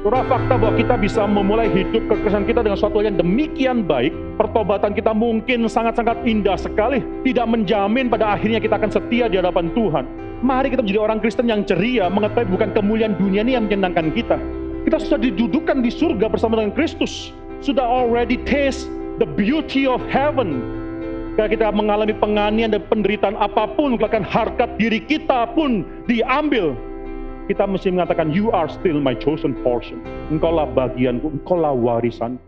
Saudara, fakta bahwa kita bisa memulai hidup kekristenan kita dengan suatu yang demikian baik, pertobatan kita mungkin sangat-sangat indah sekali, tidak menjamin pada akhirnya kita akan setia di hadapan Tuhan. Mari kita menjadi orang Kristen yang ceria, mengetahui bukan kemuliaan dunia ini yang menyenangkan kita. Kita sudah didudukkan di surga bersama dengan Kristus, sudah already taste the beauty of heaven. Kalau kita mengalami penganiayaan dan penderitaan apapun, bahkan harkat diri kita pun diambil, kita mesti mengatakan, you are still my chosen portion. Engkaulah bagianku, engkaulah warisanku.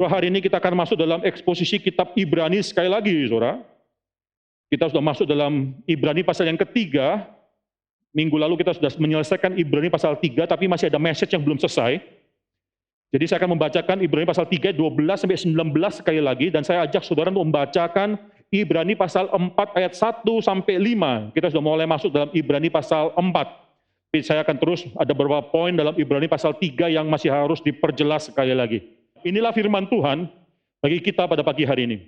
Hari ini kita akan masuk dalam eksposisi kitab Ibrani sekali lagi, saudara. Kita sudah masuk dalam Ibrani pasal yang ketiga. Minggu lalu kita sudah menyelesaikan Ibrani pasal 3, tapi masih ada message yang belum selesai. Jadi saya akan membacakan Ibrani pasal 3, 12-19 sekali lagi, dan saya ajak saudara untuk membacakan Ibrani pasal 4 ayat 1-5. Kita sudah mulai masuk dalam Ibrani pasal 4. Tapi saya akan terus ada beberapa poin dalam Ibrani pasal 3 yang masih harus diperjelas sekali lagi. Inilah firman Tuhan bagi kita pada pagi hari ini.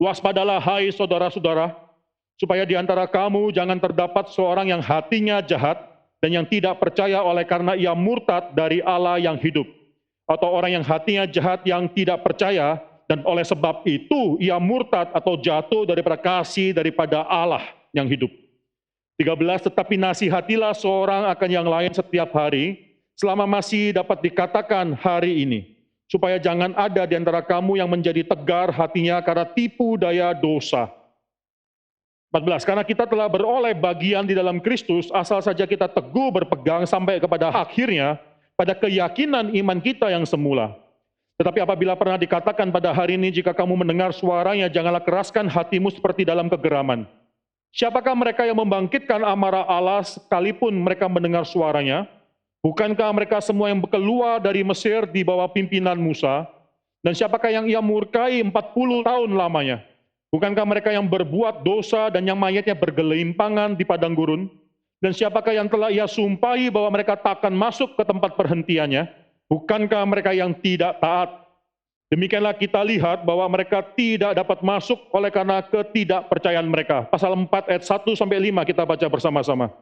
Waspadalah hai saudara-saudara, supaya di antara kamu jangan terdapat seorang yang hatinya jahat dan yang tidak percaya oleh karena ia murtad dari Allah yang hidup. Atau orang yang hatinya jahat yang tidak percaya dan oleh sebab itu ia murtad atau jatuh daripada kasih daripada Allah yang hidup. 13, tetapi nasihatilah seorang akan yang lain setiap hari, selama masih dapat dikatakan hari ini, supaya jangan ada di antara kamu yang menjadi tegar hatinya karena tipu daya dosa. 14, karena kita telah beroleh bagian di dalam Kristus, asal saja kita teguh berpegang sampai kepada akhirnya, pada keyakinan iman kita yang semula. Tetapi apabila pernah dikatakan pada hari ini, jika kamu mendengar suaranya, janganlah keraskan hatimu seperti dalam kegeraman. Siapakah mereka yang membangkitkan amarah Allah sekalipun mereka mendengar suaranya? Bukankah mereka semua yang keluar dari Mesir di bawah pimpinan Musa? Dan siapakah yang ia murkai 40 tahun lamanya? Bukankah mereka yang berbuat dosa dan yang mayatnya bergelimpangan di padang gurun? Dan siapakah yang telah ia sumpahi bahwa mereka takkan masuk ke tempat perhentiannya? Bukankah mereka yang tidak taat? Demikianlah kita lihat bahwa mereka tidak dapat masuk oleh karena ketidakpercayaan mereka. Pasal 4 ayat 1-5 kita baca bersama-sama.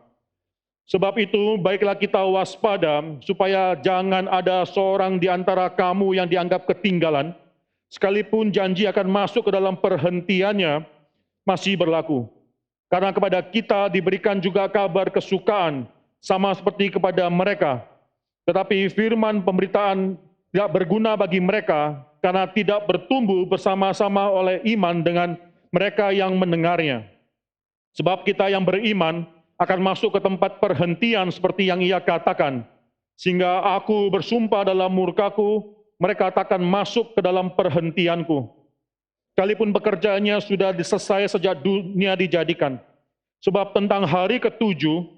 Sebab itu, baiklah kita waspada, supaya jangan ada seorang di antara kamu yang dianggap ketinggalan, sekalipun janji akan masuk ke dalam perhentiannya, masih berlaku. Karena kepada kita diberikan juga kabar kesukaan, sama seperti kepada mereka. Tetapi firman pemberitaan tidak berguna bagi mereka, karena tidak bertumbuh bersama-sama oleh iman dengan mereka yang mendengarnya. Sebab kita yang beriman akan masuk ke tempat perhentian seperti yang ia katakan. Sehingga aku bersumpah dalam murkaku, mereka takkan masuk ke dalam perhentianku. Sekalipun pekerjaannya sudah selesai sejak dunia dijadikan. Sebab tentang hari ketujuh,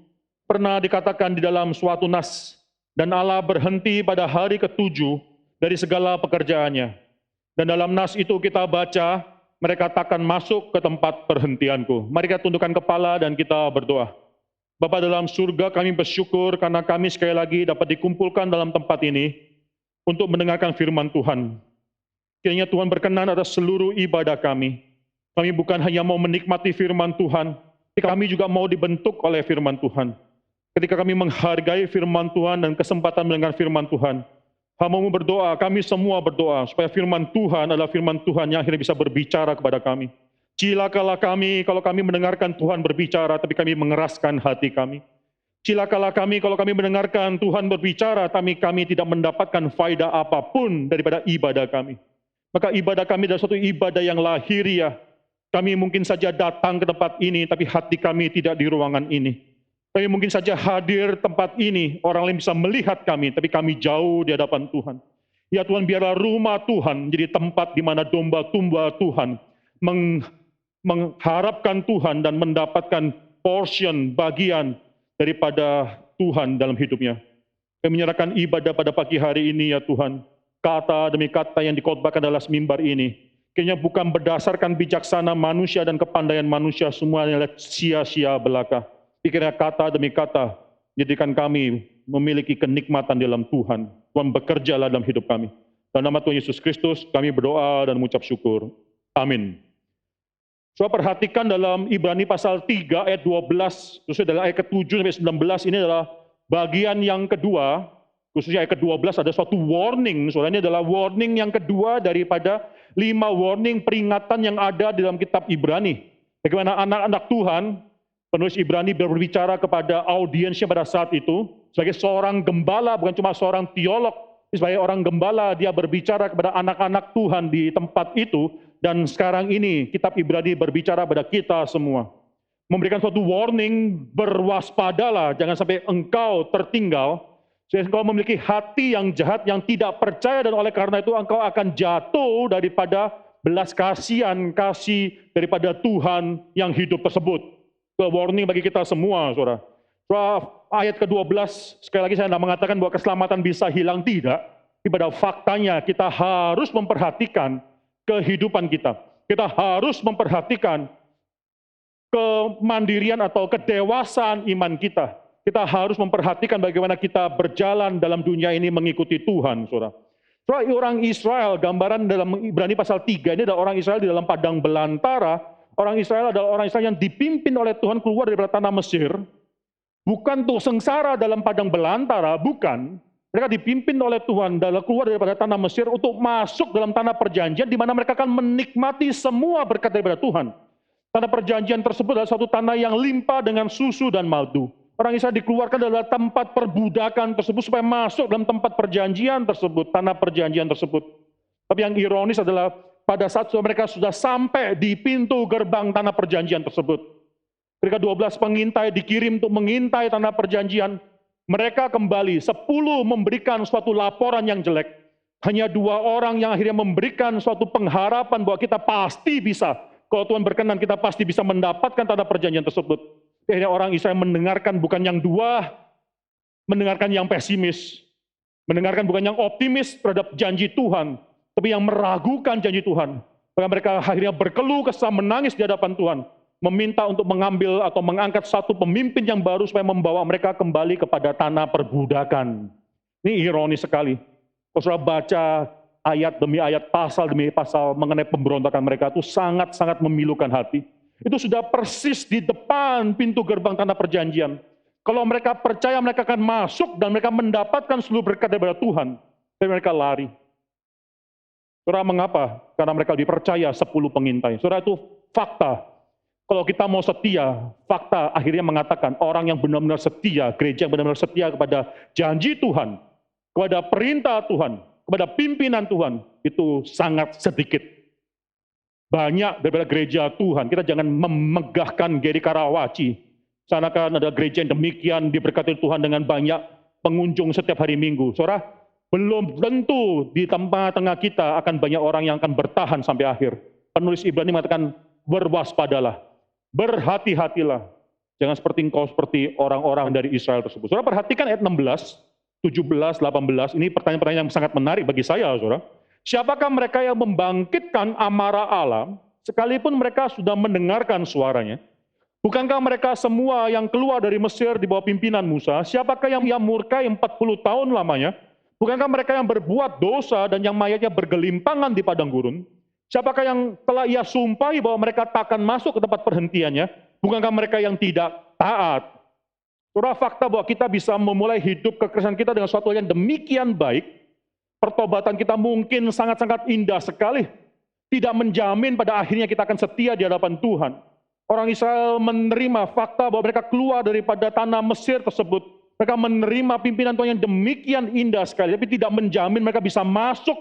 pernah dikatakan di dalam suatu nas, dan Allah berhenti pada hari ketujuh dari segala pekerjaannya. Dan dalam nas itu kita baca, mereka takkan masuk ke tempat perhentianku. Mari kita tundukkan kepala dan kita berdoa. Bapa dalam surga, kami bersyukur karena kami sekali lagi dapat dikumpulkan dalam tempat ini untuk mendengarkan firman Tuhan. Kiranya Tuhan berkenan atas seluruh ibadah kami. Kami bukan hanya mau menikmati firman Tuhan, tapi kami juga mau dibentuk oleh firman Tuhan. Ketika kami menghargai firman Tuhan dan kesempatan mendengar firman Tuhan, hamba-Mu berdoa, kami semua berdoa, supaya firman Tuhan adalah firman Tuhan yang akhirnya bisa berbicara kepada kami. Cilakalah kami kalau kami mendengarkan Tuhan berbicara, tapi kami mengeraskan hati kami. Cilakalah kami kalau kami mendengarkan Tuhan berbicara, tapi kami tidak mendapatkan faedah apapun daripada ibadah kami. Maka ibadah kami adalah suatu ibadah yang lahiriah. Kami mungkin saja datang ke tempat ini, tapi hati kami tidak di ruangan ini. Kami mungkin saja hadir tempat ini, orang lain bisa melihat kami, tapi kami jauh di hadapan Tuhan. Ya Tuhan, biarlah rumah Tuhan menjadi tempat di mana domba-domba Tuhan mengharapkan Tuhan dan mendapatkan portion, bagian daripada Tuhan dalam hidupnya. Kami menyerahkan ibadah pada pagi hari ini ya Tuhan. Kata demi kata yang dikhotbahkan dalam mimbar ini, kayaknya bukan berdasarkan bijaksana manusia dan kepandaian manusia, semuanya sia-sia belaka. Pikirnya kata demi kata, jadikan kami memiliki kenikmatan dalam Tuhan. Tuhan bekerjalah dalam hidup kami. Dalam nama Tuhan Yesus Kristus kami berdoa dan mengucap syukur. Amin. Saudara perhatikan dalam Ibrani pasal 3 ayat 12, khususnya dalam ayat ke-7 sampai 19, ini adalah bagian yang kedua, khususnya ayat ke-12 ada suatu warning. Saudara, ini adalah warning yang kedua daripada 5 warning peringatan yang ada di dalam kitab Ibrani. Bagaimana anak-anak Tuhan, penulis Ibrani berbicara kepada audiensnya pada saat itu, sebagai seorang gembala, bukan cuma seorang teolog, sebagai orang gembala, dia berbicara kepada anak-anak Tuhan di tempat itu, dan sekarang ini kitab Ibrani berbicara pada kita semua. Memberikan suatu warning, berwaspadalah, jangan sampai engkau tertinggal, sehingga engkau memiliki hati yang jahat, yang tidak percaya, dan oleh karena itu engkau akan jatuh daripada belas kasihan, kasih daripada Tuhan yang hidup tersebut. Warning bagi kita semua, saudara. Ayat ke-12, sekali lagi saya tidak mengatakan bahwa keselamatan bisa hilang, tidak. Tapi pada faktanya kita harus memperhatikan kehidupan kita. Kita harus memperhatikan kemandirian atau kedewasaan iman kita. Kita harus memperhatikan bagaimana kita berjalan dalam dunia ini mengikuti Tuhan, saudara. Orang Israel, gambaran dalam Ibrani pasal 3 ini adalah orang Israel di dalam padang belantara. Orang Israel adalah orang Israel yang dipimpin oleh Tuhan keluar dari tanah Mesir. Bukan untuk sengsara dalam padang belantara, bukan. Mereka dipimpin oleh Tuhan dalam keluar daripada tanah Mesir untuk masuk dalam tanah perjanjian di mana mereka akan menikmati semua berkat daripada Tuhan. Tanah perjanjian tersebut adalah suatu tanah yang limpah dengan susu dan madu. Orang Israel dikeluarkan dari tempat perbudakan tersebut supaya masuk dalam tempat perjanjian tersebut, tanah perjanjian tersebut. Tapi yang ironis adalah pada saat mereka sudah sampai di pintu gerbang tanah perjanjian tersebut, ketika 12 pengintai dikirim untuk mengintai tanah perjanjian, mereka kembali, 10 memberikan suatu laporan yang jelek. Hanya 2 orang yang akhirnya memberikan suatu pengharapan bahwa kita pasti bisa. Kalau Tuhan berkenan, kita pasti bisa mendapatkan tanah perjanjian tersebut. Akhirnya orang Israel mendengarkan bukan yang 2, mendengarkan yang pesimis. Mendengarkan bukan yang optimis terhadap janji Tuhan, tapi yang meragukan janji Tuhan. Bahkan mereka akhirnya berkeluh kesah, menangis di hadapan Tuhan, meminta untuk mengambil atau mengangkat satu pemimpin yang baru supaya membawa mereka kembali kepada tanah perbudakan. Ini ironis sekali. Kalau saudara baca ayat demi ayat, pasal demi pasal mengenai pemberontakan mereka, itu sangat-sangat memilukan hati. Itu sudah persis di depan pintu gerbang tanah perjanjian. Kalau mereka percaya mereka akan masuk dan mereka mendapatkan seluruh berkat daripada Tuhan, tapi mereka lari. Saudara, mengapa? Karena mereka dipercaya 10 pengintai. Saudara, itu fakta. Kalau kita mau setia, fakta akhirnya mengatakan orang yang benar-benar setia, gereja yang benar-benar setia kepada janji Tuhan, kepada perintah Tuhan, kepada pimpinan Tuhan, itu sangat sedikit. Banyak daripada gereja Tuhan, kita jangan memegahkan Geri Karawaci, seakan ada gereja yang demikian diberkati Tuhan dengan banyak pengunjung setiap hari Minggu. Saudara, belum tentu di tengah-tengah kita akan banyak orang yang akan bertahan sampai akhir. Penulis Ibrani mengatakan, berwaspadalah. Berhati-hatilah, jangan seperti engkau seperti orang-orang dari Israel tersebut. Saudara perhatikan ayat 16, 17, 18, ini pertanyaan-pertanyaan yang sangat menarik bagi saya, saudara. Siapakah mereka yang membangkitkan amarah Allah, sekalipun mereka sudah mendengarkan suaranya? Bukankah mereka semua yang keluar dari Mesir di bawah pimpinan Musa? Siapakah yang ia murkai 40 tahun lamanya? Bukankah mereka yang berbuat dosa dan yang mayatnya bergelimpangan di padang gurun? Siapakah yang telah ia sumpahi bahwa mereka takkan masuk ke tempat perhentiannya? Bukankah mereka yang tidak taat? Saudara, fakta bahwa kita bisa memulai hidup kekristenan kita dengan suatu yang demikian baik, pertobatan kita mungkin sangat-sangat indah sekali, tidak menjamin pada akhirnya kita akan setia di hadapan Tuhan. Orang Israel menerima fakta bahwa mereka keluar daripada tanah Mesir tersebut. Mereka menerima pimpinan Tuhan yang demikian indah sekali, tapi tidak menjamin mereka bisa masuk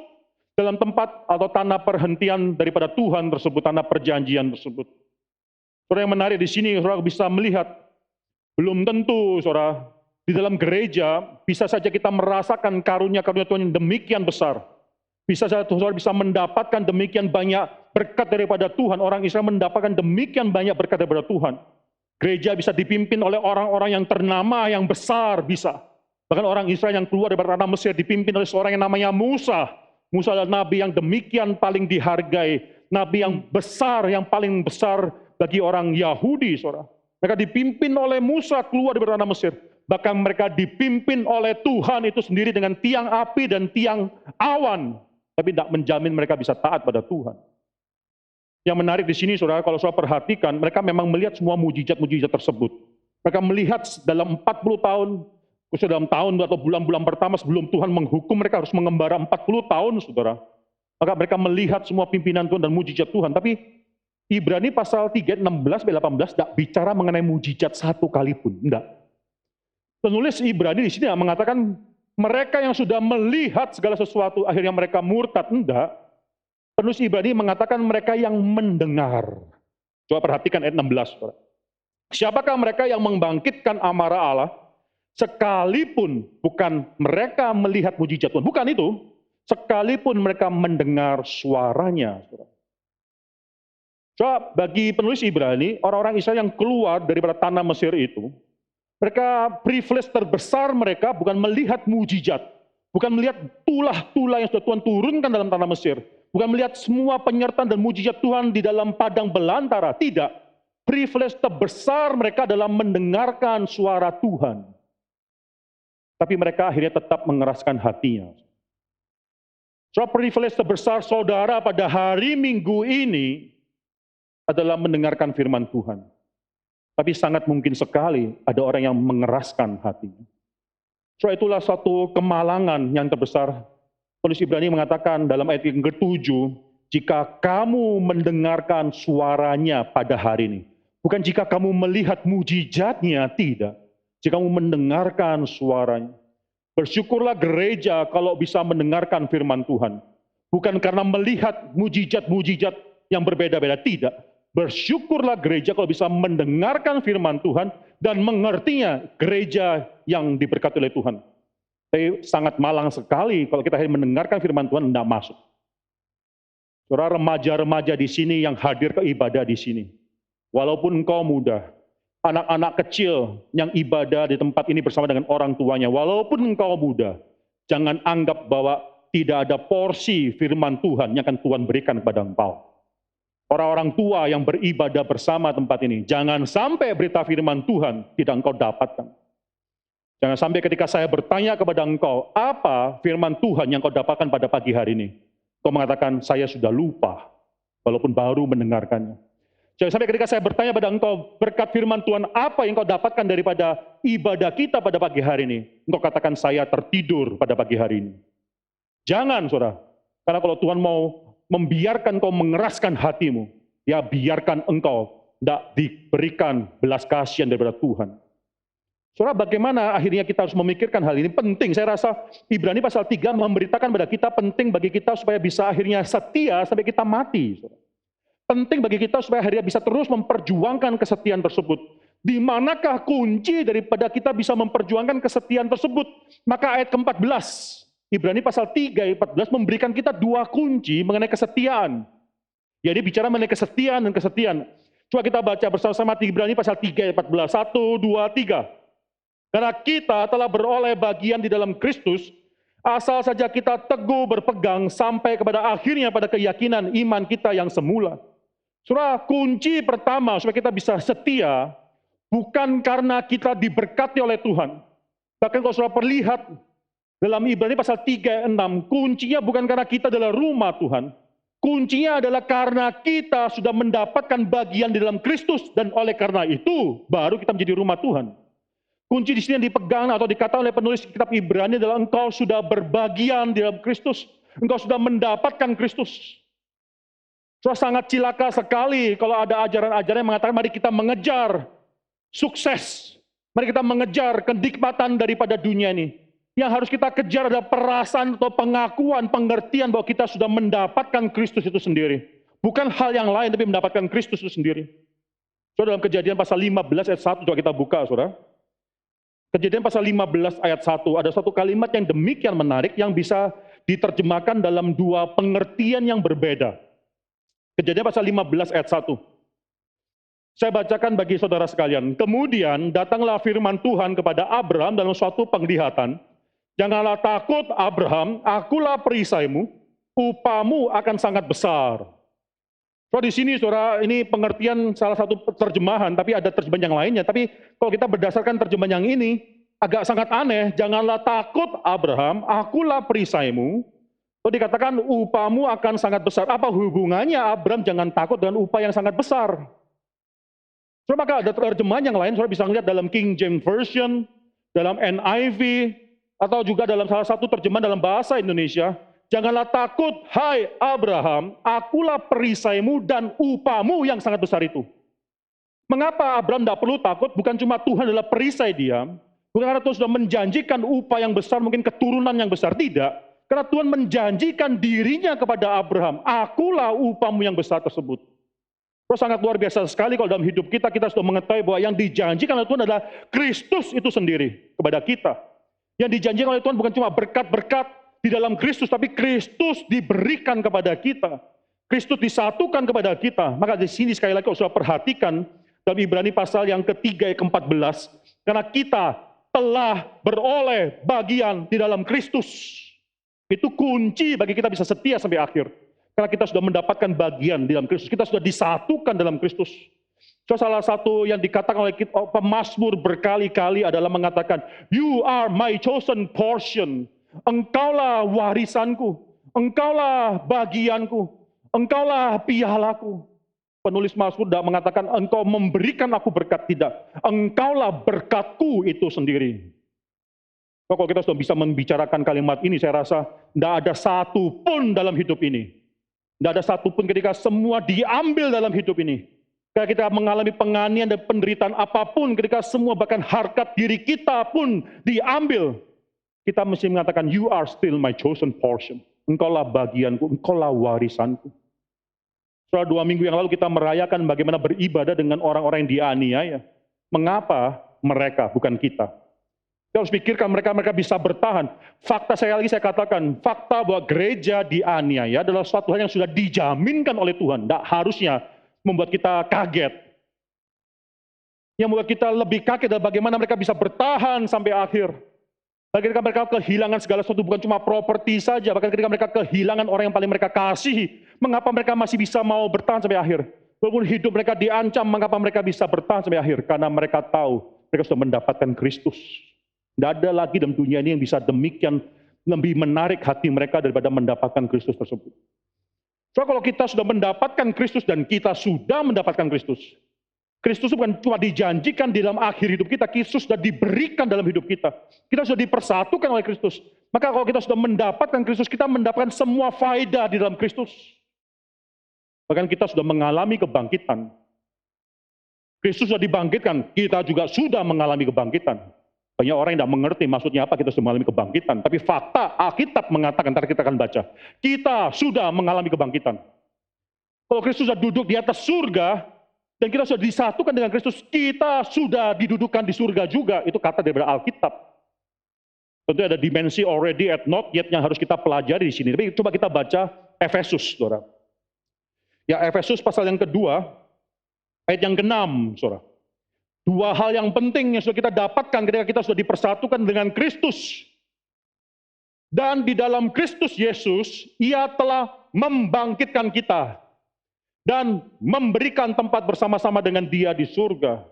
dalam tempat atau tanah perhentian daripada Tuhan tersebut, tanah perjanjian tersebut. Saudara, yang menarik di sini, saudara bisa melihat, belum tentu, saudara, di dalam gereja bisa saja kita merasakan karunia-karunia Tuhan yang demikian besar. Bisa saja saudara bisa mendapatkan demikian banyak berkat daripada Tuhan. Orang Israel mendapatkan demikian banyak berkat daripada Tuhan. Gereja bisa dipimpin oleh orang-orang yang ternama, yang besar bisa. Bahkan orang Israel yang keluar dari tanah Mesir dipimpin oleh seorang yang namanya Musa. Musa adalah nabi yang demikian paling dihargai, nabi yang besar, yang paling besar bagi orang Yahudi, saudara. Mereka dipimpin oleh Musa keluar dari tanah Mesir. Bahkan mereka dipimpin oleh Tuhan itu sendiri dengan tiang api dan tiang awan. Tapi tidak menjamin mereka bisa taat pada Tuhan. Yang menarik di sini saudara, kalau saudara perhatikan, mereka memang melihat semua mujizat-mujizat tersebut. Mereka melihat dalam 40 tahun, khususnya dalam tahun atau bulan-bulan pertama sebelum Tuhan menghukum mereka harus mengembara 40 tahun saudara. Maka mereka melihat semua pimpinan Tuhan dan mujizat Tuhan. Tapi Ibrani pasal 3, 16-18 tidak bicara mengenai mujizat satu kali pun. Tidak. Penulis Ibrani di sini mengatakan mereka yang sudah melihat segala sesuatu akhirnya mereka murtad. Enggak. Penulis Ibrani mengatakan mereka yang mendengar. Coba perhatikan ayat 16. Saudara. Siapakah mereka yang membangkitkan amarah Allah? Sekalipun bukan mereka melihat mujizat Tuhan. Bukan itu. Sekalipun mereka mendengar suaranya. Saudara. Coba bagi penulis Ibrani, orang-orang Israel yang keluar daripada tanah Mesir itu, mereka privilege terbesar mereka bukan melihat mujizat, bukan melihat tulah-tulah yang sudah Tuhan turunkan dalam tanah Mesir, bukan melihat semua penyertaan dan mujizat Tuhan di dalam padang belantara, tidak. Privilege terbesar mereka dalam mendengarkan suara Tuhan. Tapi mereka akhirnya tetap mengeraskan hatinya. So, privilege terbesar saudara pada hari Minggu ini adalah mendengarkan firman Tuhan. Tapi sangat mungkin sekali ada orang yang mengeraskan hatinya. So itulah suatu kemalangan yang terbesar. Penulis Ibrani mengatakan dalam ayat yang ke-7, jika kamu mendengarkan suaranya pada hari ini. Bukan jika kamu melihat mujizatnya, tidak. Jika kamu mendengarkan suaranya. Bersyukurlah gereja kalau bisa mendengarkan firman Tuhan. Bukan karena melihat mujizat-mujizat yang berbeda-beda, tidak. Bersyukurlah gereja kalau bisa mendengarkan firman Tuhan dan mengertinya, gereja yang diberkati oleh Tuhan. Tapi sangat malang sekali kalau kita hanya mendengarkan firman Tuhan tidak masuk. Saudara, remaja-remaja di sini yang hadir ke ibadah di sini, walaupun engkau muda, anak-anak kecil yang ibadah di tempat ini bersama dengan orang tuanya, walaupun engkau muda, jangan anggap bahwa tidak ada porsi firman Tuhan yang akan Tuhan berikan kepada engkau. Orang-orang tua yang beribadah bersama tempat ini, jangan sampai berita firman Tuhan tidak engkau dapatkan. Jangan sampai ketika saya bertanya kepada engkau, apa firman Tuhan yang kau dapatkan pada pagi hari ini? Kau mengatakan, saya sudah lupa, walaupun baru mendengarkannya. Jangan sampai ketika saya bertanya pada engkau, berkat firman Tuhan, apa yang kau dapatkan daripada ibadah kita pada pagi hari ini? Engkau katakan, saya tertidur pada pagi hari ini. Jangan, saudara. Karena kalau Tuhan mau membiarkan kau mengeraskan hatimu, ya biarkan engkau tidak diberikan belas kasihan daripada Tuhan. Saudara, bagaimana akhirnya kita harus memikirkan hal ini? Penting, saya rasa Ibrani pasal 3 memberitakan pada kita, penting bagi kita supaya bisa akhirnya setia sampai kita mati. Saudara. Penting bagi kita supaya akhirnya bisa terus memperjuangkan kesetiaan tersebut. Di manakah kunci daripada kita bisa memperjuangkan kesetiaan tersebut? Maka ayat ke-14, Ibrani pasal 3 ayat 14 memberikan kita dua kunci mengenai kesetiaan. Jadi bicara mengenai kesetiaan dan kesetiaan. Coba kita baca bersama-sama di Ibrani pasal 3 ayat 14. 1, 2, 3. Karena kita telah beroleh bagian di dalam Kristus, asal saja kita teguh berpegang sampai kepada akhirnya pada keyakinan iman kita yang semula. Saudara, kunci pertama supaya kita bisa setia, bukan karena kita diberkati oleh Tuhan. Bahkan kalau saudara perlihat, dalam Ibrani pasal 3 ayat 6, kuncinya bukan karena kita adalah rumah Tuhan. Kuncinya adalah karena kita sudah mendapatkan bagian di dalam Kristus, dan oleh karena itu, baru kita menjadi rumah Tuhan. Kunci di sini yang dipegang atau dikatakan oleh penulis kitab Ibrani adalah engkau sudah berbagian di dalam Kristus. Engkau sudah mendapatkan Kristus. So, sangat cilaka sekali kalau ada ajaran-ajaran yang mengatakan mari kita mengejar sukses. Mari kita mengejar kenikmatan daripada dunia ini. Yang harus kita kejar adalah perasaan atau pengakuan, pengertian bahwa kita sudah mendapatkan Kristus itu sendiri. Bukan hal yang lain, tapi mendapatkan Kristus itu sendiri. So, dalam Kejadian pasal 15 ayat 1, coba kita buka, saudara. Kejadian pasal 15 ayat 1, ada satu kalimat yang demikian menarik yang bisa diterjemahkan dalam dua pengertian yang berbeda. Kejadian pasal 15 ayat 1. Saya bacakan bagi saudara sekalian. Kemudian datanglah firman Tuhan kepada Abraham dalam suatu penglihatan. Janganlah takut Abraham, akulah perisaimu, upamu akan sangat besar. So, di sini saudara, ini pengertian salah satu terjemahan, tapi ada terjemahan yang lainnya. Tapi kalau kita berdasarkan terjemahan yang ini, agak sangat aneh, janganlah takut Abraham, akulah perisaimu. Lalu dikatakan upahmu akan sangat besar. Apa hubungannya Abraham jangan takut dengan upah yang sangat besar? Saudara, maka ada terjemahan yang lain, saudara bisa lihat dalam King James Version, dalam NIV, atau juga dalam salah satu terjemahan dalam bahasa Indonesia. Janganlah takut, hai Abraham, akulah perisaimu dan upahmu yang sangat besar itu. Mengapa Abraham tidak perlu takut? Bukan cuma Tuhan adalah perisai dia, bukan karena Tuhan sudah menjanjikan upah yang besar, mungkin keturunan yang besar, tidak. Karena Tuhan menjanjikan dirinya kepada Abraham, akulah upahmu yang besar tersebut. Terus sangat luar biasa sekali kalau dalam hidup kita, kita sudah mengetahui bahwa yang dijanjikan oleh Tuhan adalah Kristus itu sendiri kepada kita. Yang dijanjikan oleh Tuhan bukan cuma berkat-berkat di dalam Kristus, tapi Kristus diberikan kepada kita. Kristus disatukan kepada kita. Maka di sini sekali lagi kalau sudah perhatikan, dalam Ibrani pasal yang ketiga ayat ke-14, karena kita telah beroleh bagian di dalam Kristus. Itu kunci bagi kita bisa setia sampai akhir. Karena kita sudah mendapatkan bagian di dalam Kristus. Kita sudah disatukan dalam Kristus. So, salah satu yang dikatakan oleh pemazmur berkali-kali adalah mengatakan, you are my chosen portion. Engkaulah warisanku. Engkaulah bagianku. Engkaulah pialaku. Penulis Mazmur tidak mengatakan engkau memberikan aku berkat, tidak. Engkaulah berkatku itu sendiri. Kalau kita sudah bisa membicarakan kalimat ini, saya rasa tidak ada satu pun dalam hidup ini. Tidak ada satu pun ketika semua diambil dalam hidup ini. Ketika kita mengalami penganiayaan dan penderitaan apapun, ketika semua bahkan harkat diri kita pun diambil. Kita mesti mengatakan, you are still my chosen portion. Engkaulah bagianku, engkaulah warisanku. Setelah 2 minggu yang lalu kita merayakan bagaimana beribadah dengan orang-orang yang dianiaya. Mengapa mereka, bukan kita? Kita harus pikirkan mereka bisa bertahan. Fakta saya katakan, fakta bahwa gereja dianiaya adalah suatu hal yang sudah dijaminkan oleh Tuhan. Tidak harusnya membuat kita kaget. Yang membuat kita lebih kaget adalah bagaimana mereka bisa bertahan sampai akhir. Ketika mereka kehilangan segala sesuatu, bukan cuma properti saja, bahkan ketika mereka kehilangan orang yang paling mereka kasihi, mengapa mereka masih bisa mau bertahan sampai akhir? Walaupun hidup mereka diancam, mengapa mereka bisa bertahan sampai akhir? Karena mereka tahu mereka sudah mendapatkan Kristus. Tidak ada lagi dalam dunia ini yang bisa demikian lebih menarik hati mereka daripada mendapatkan Kristus tersebut. So, kalau kita sudah mendapatkan Kristus dan kita sudah mendapatkan Kristus, Kristus bukan cuma dijanjikan di dalam akhir hidup kita, Kristus sudah diberikan dalam hidup kita. Kita sudah dipersatukan oleh Kristus. Maka kalau kita sudah mendapatkan Kristus, kita mendapatkan semua faedah di dalam Kristus. Bahkan kita sudah mengalami kebangkitan. Kristus sudah dibangkitkan, kita juga sudah mengalami kebangkitan. Banyak orang yang tidak mengerti maksudnya apa kita sudah mengalami kebangkitan. Tapi fakta Alkitab mengatakan, ntar kita akan baca, kita sudah mengalami kebangkitan. Kalau Kristus sudah duduk di atas surga, dan kita sudah disatukan dengan Kristus, kita sudah didudukan di surga juga. Itu kata dari Alkitab. Tentu ada dimensi already at not yet yang harus kita pelajari di sini. Tapi coba kita baca Efesus, saudara. Ya, Efesus pasal yang kedua, ayat yang ke-6, saudara. 2 hal yang penting yang sudah kita dapatkan ketika kita sudah dipersatukan dengan Kristus. Dan di dalam Kristus Yesus, Ia telah membangkitkan kita dan memberikan tempat bersama-sama dengan Dia di surga.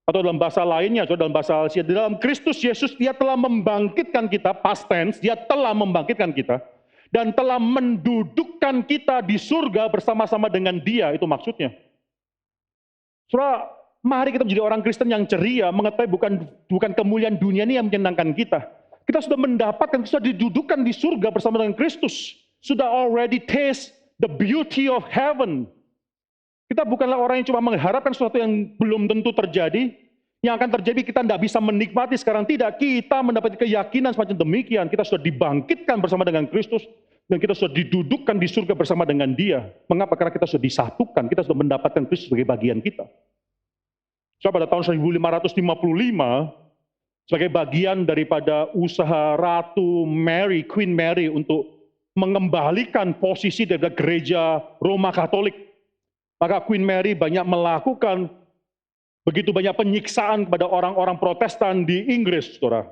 Atau dalam bahasa lainnya, dalam bahasa Alsia, di dalam Kristus Yesus Dia telah membangkitkan kita, past tense, Dia telah membangkitkan kita, dan telah mendudukkan kita di surga bersama-sama dengan Dia, itu maksudnya. Saudara, mari kita menjadi orang Kristen yang ceria, mengetahui bukan kemuliaan dunia ini yang menyenangkan kita. Kita sudah mendapatkan, sudah didudukan di surga bersama dengan Kristus. Sudah already taste the beauty of heaven. Kita bukanlah orang yang cuma mengharapkan sesuatu yang belum tentu terjadi. Yang akan terjadi kita tidak bisa menikmati sekarang. Tidak, kita mendapat keyakinan semacam demikian. Kita sudah dibangkitkan bersama dengan Kristus. Dan kita sudah didudukkan di surga bersama dengan Dia. Mengapa? Karena kita sudah disatukan. Kita sudah mendapatkan Kristus sebagai bagian kita. So, pada tahun 1555, sebagai bagian daripada usaha Ratu Mary, Queen Mary, untuk mengembalikan posisi dari gereja Roma Katolik, maka Queen Mary banyak melakukan begitu banyak penyiksaan kepada orang-orang Protestan di Inggris, saudara.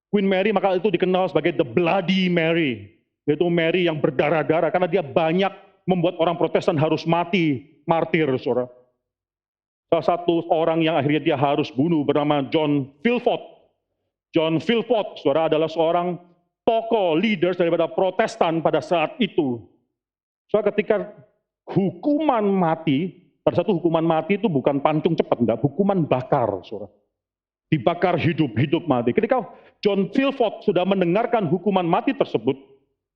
Queen Mary maka itu dikenal sebagai the Bloody Mary, yaitu Mary yang berdarah-darah, karena dia banyak membuat orang Protestan harus mati, martir, saudara. Salah satu orang yang akhirnya dia harus bunuh bernama John Filford. John Philpott, saudara, adalah seorang tokoh leaders daripada Protestan pada saat itu. Soalnya ketika hukuman mati, pada satu hukuman mati itu bukan pancung cepat, enggak, hukuman bakar, saudara. Dibakar hidup mati. Ketika John Philpott sudah mendengarkan hukuman mati tersebut,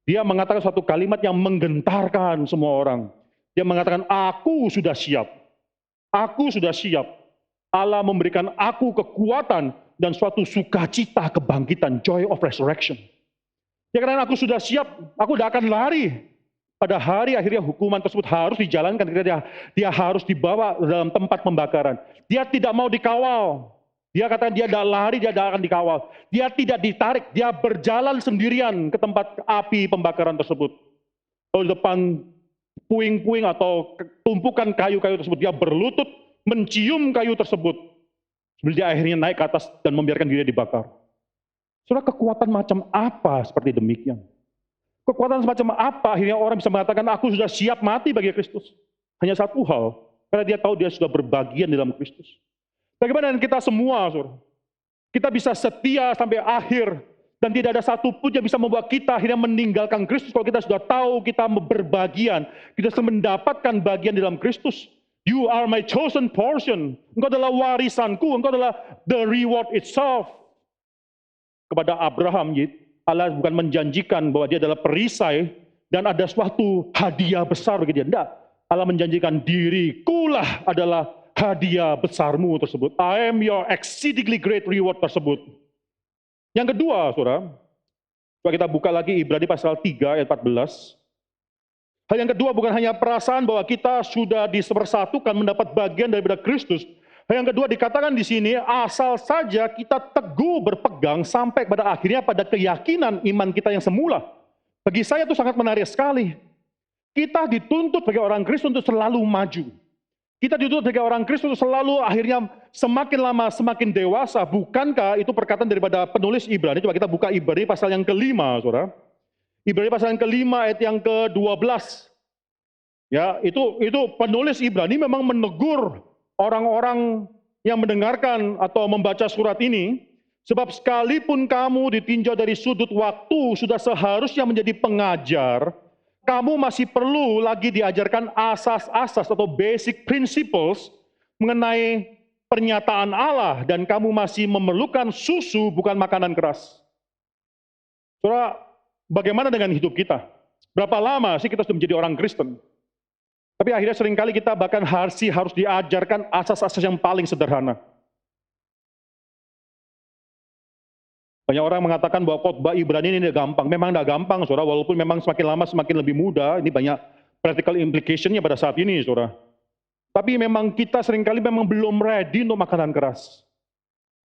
dia mengatakan satu kalimat yang menggentarkan semua orang. Dia mengatakan, aku sudah siap. Aku sudah siap. Allah memberikan aku kekuatan dan suatu sukacita kebangkitan, joy of resurrection. Ya karena aku sudah siap, aku tidak akan lari. Pada hari akhirnya hukuman tersebut harus dijalankan, ketika dia harus dibawa dalam tempat pembakaran. Dia tidak mau dikawal. Dia katakan dia tidak lari, dia tidak akan dikawal. Dia tidak ditarik, dia berjalan sendirian ke tempat api pembakaran tersebut. Lalu di depan puing-puing atau tumpukan kayu-kayu tersebut, dia berlutut mencium kayu tersebut. Sebelum dia akhirnya naik ke atas dan membiarkan dirinya dibakar. Saudara, kekuatan macam apa seperti demikian? Kekuatan semacam apa akhirnya orang bisa mengatakan aku sudah siap mati bagi Kristus? Hanya satu hal, karena dia tahu dia sudah berbagian dalam Kristus. Bagaimana dengan kita semua, saudara? Kita bisa setia sampai akhir, dan tidak ada satupun yang bisa membuat kita akhirnya meninggalkan Kristus kalau kita sudah tahu kita berbagian, kita sudah mendapatkan bagian dalam Kristus. You are my chosen portion. Engkau adalah warisanku, engkau adalah the reward itself. Kepada Abraham, Allah bukan menjanjikan bahwa dia adalah perisai dan ada suatu hadiah besar bagi dia. Tidak. Allah menjanjikan dirikulah adalah hadiah besarmu tersebut. I am your exceedingly great reward tersebut. Yang kedua, saudara, coba kita buka lagi Ibrani pasal 3 ayat 14. Hal yang kedua bukan hanya perasaan bahwa kita sudah dipersatukan mendapat bagian daripada Kristus. Hal yang kedua dikatakan di sini, asal saja kita teguh berpegang sampai pada akhirnya pada keyakinan iman kita yang semula. Bagi saya itu sangat menarik sekali. Kita dituntut sebagai orang Kristus untuk selalu maju. Kita dituntut sebagai orang Kristus selalu akhirnya semakin lama semakin dewasa. Bukankah itu perkataan daripada penulis Ibrani? Coba kita buka Ibrani pasal yang kelima, saudara. Ibrani pasal yang kelima ayat yang ke-12. Ya, itu penulis Ibrani memang menegur orang-orang yang mendengarkan atau membaca surat ini. Sebab sekalipun kamu ditinjau dari sudut waktu sudah seharusnya menjadi pengajar, kamu masih perlu lagi diajarkan asas-asas atau basic principles mengenai pernyataan Allah, dan kamu masih memerlukan susu bukan makanan keras. Saudara, bagaimana dengan hidup kita? Berapa lama sih kita sudah menjadi orang Kristen? Tapi akhirnya seringkali kita bahkan harus diajarkan asas-asas yang paling sederhana. Banyak orang mengatakan bahwa khotbah Ibrani ini tidak gampang. Memang tidak gampang, saudara. Walaupun memang semakin lama semakin lebih mudah. Ini banyak practical implication-nya pada saat ini, saudara. Tapi memang kita seringkali memang belum ready untuk makanan keras.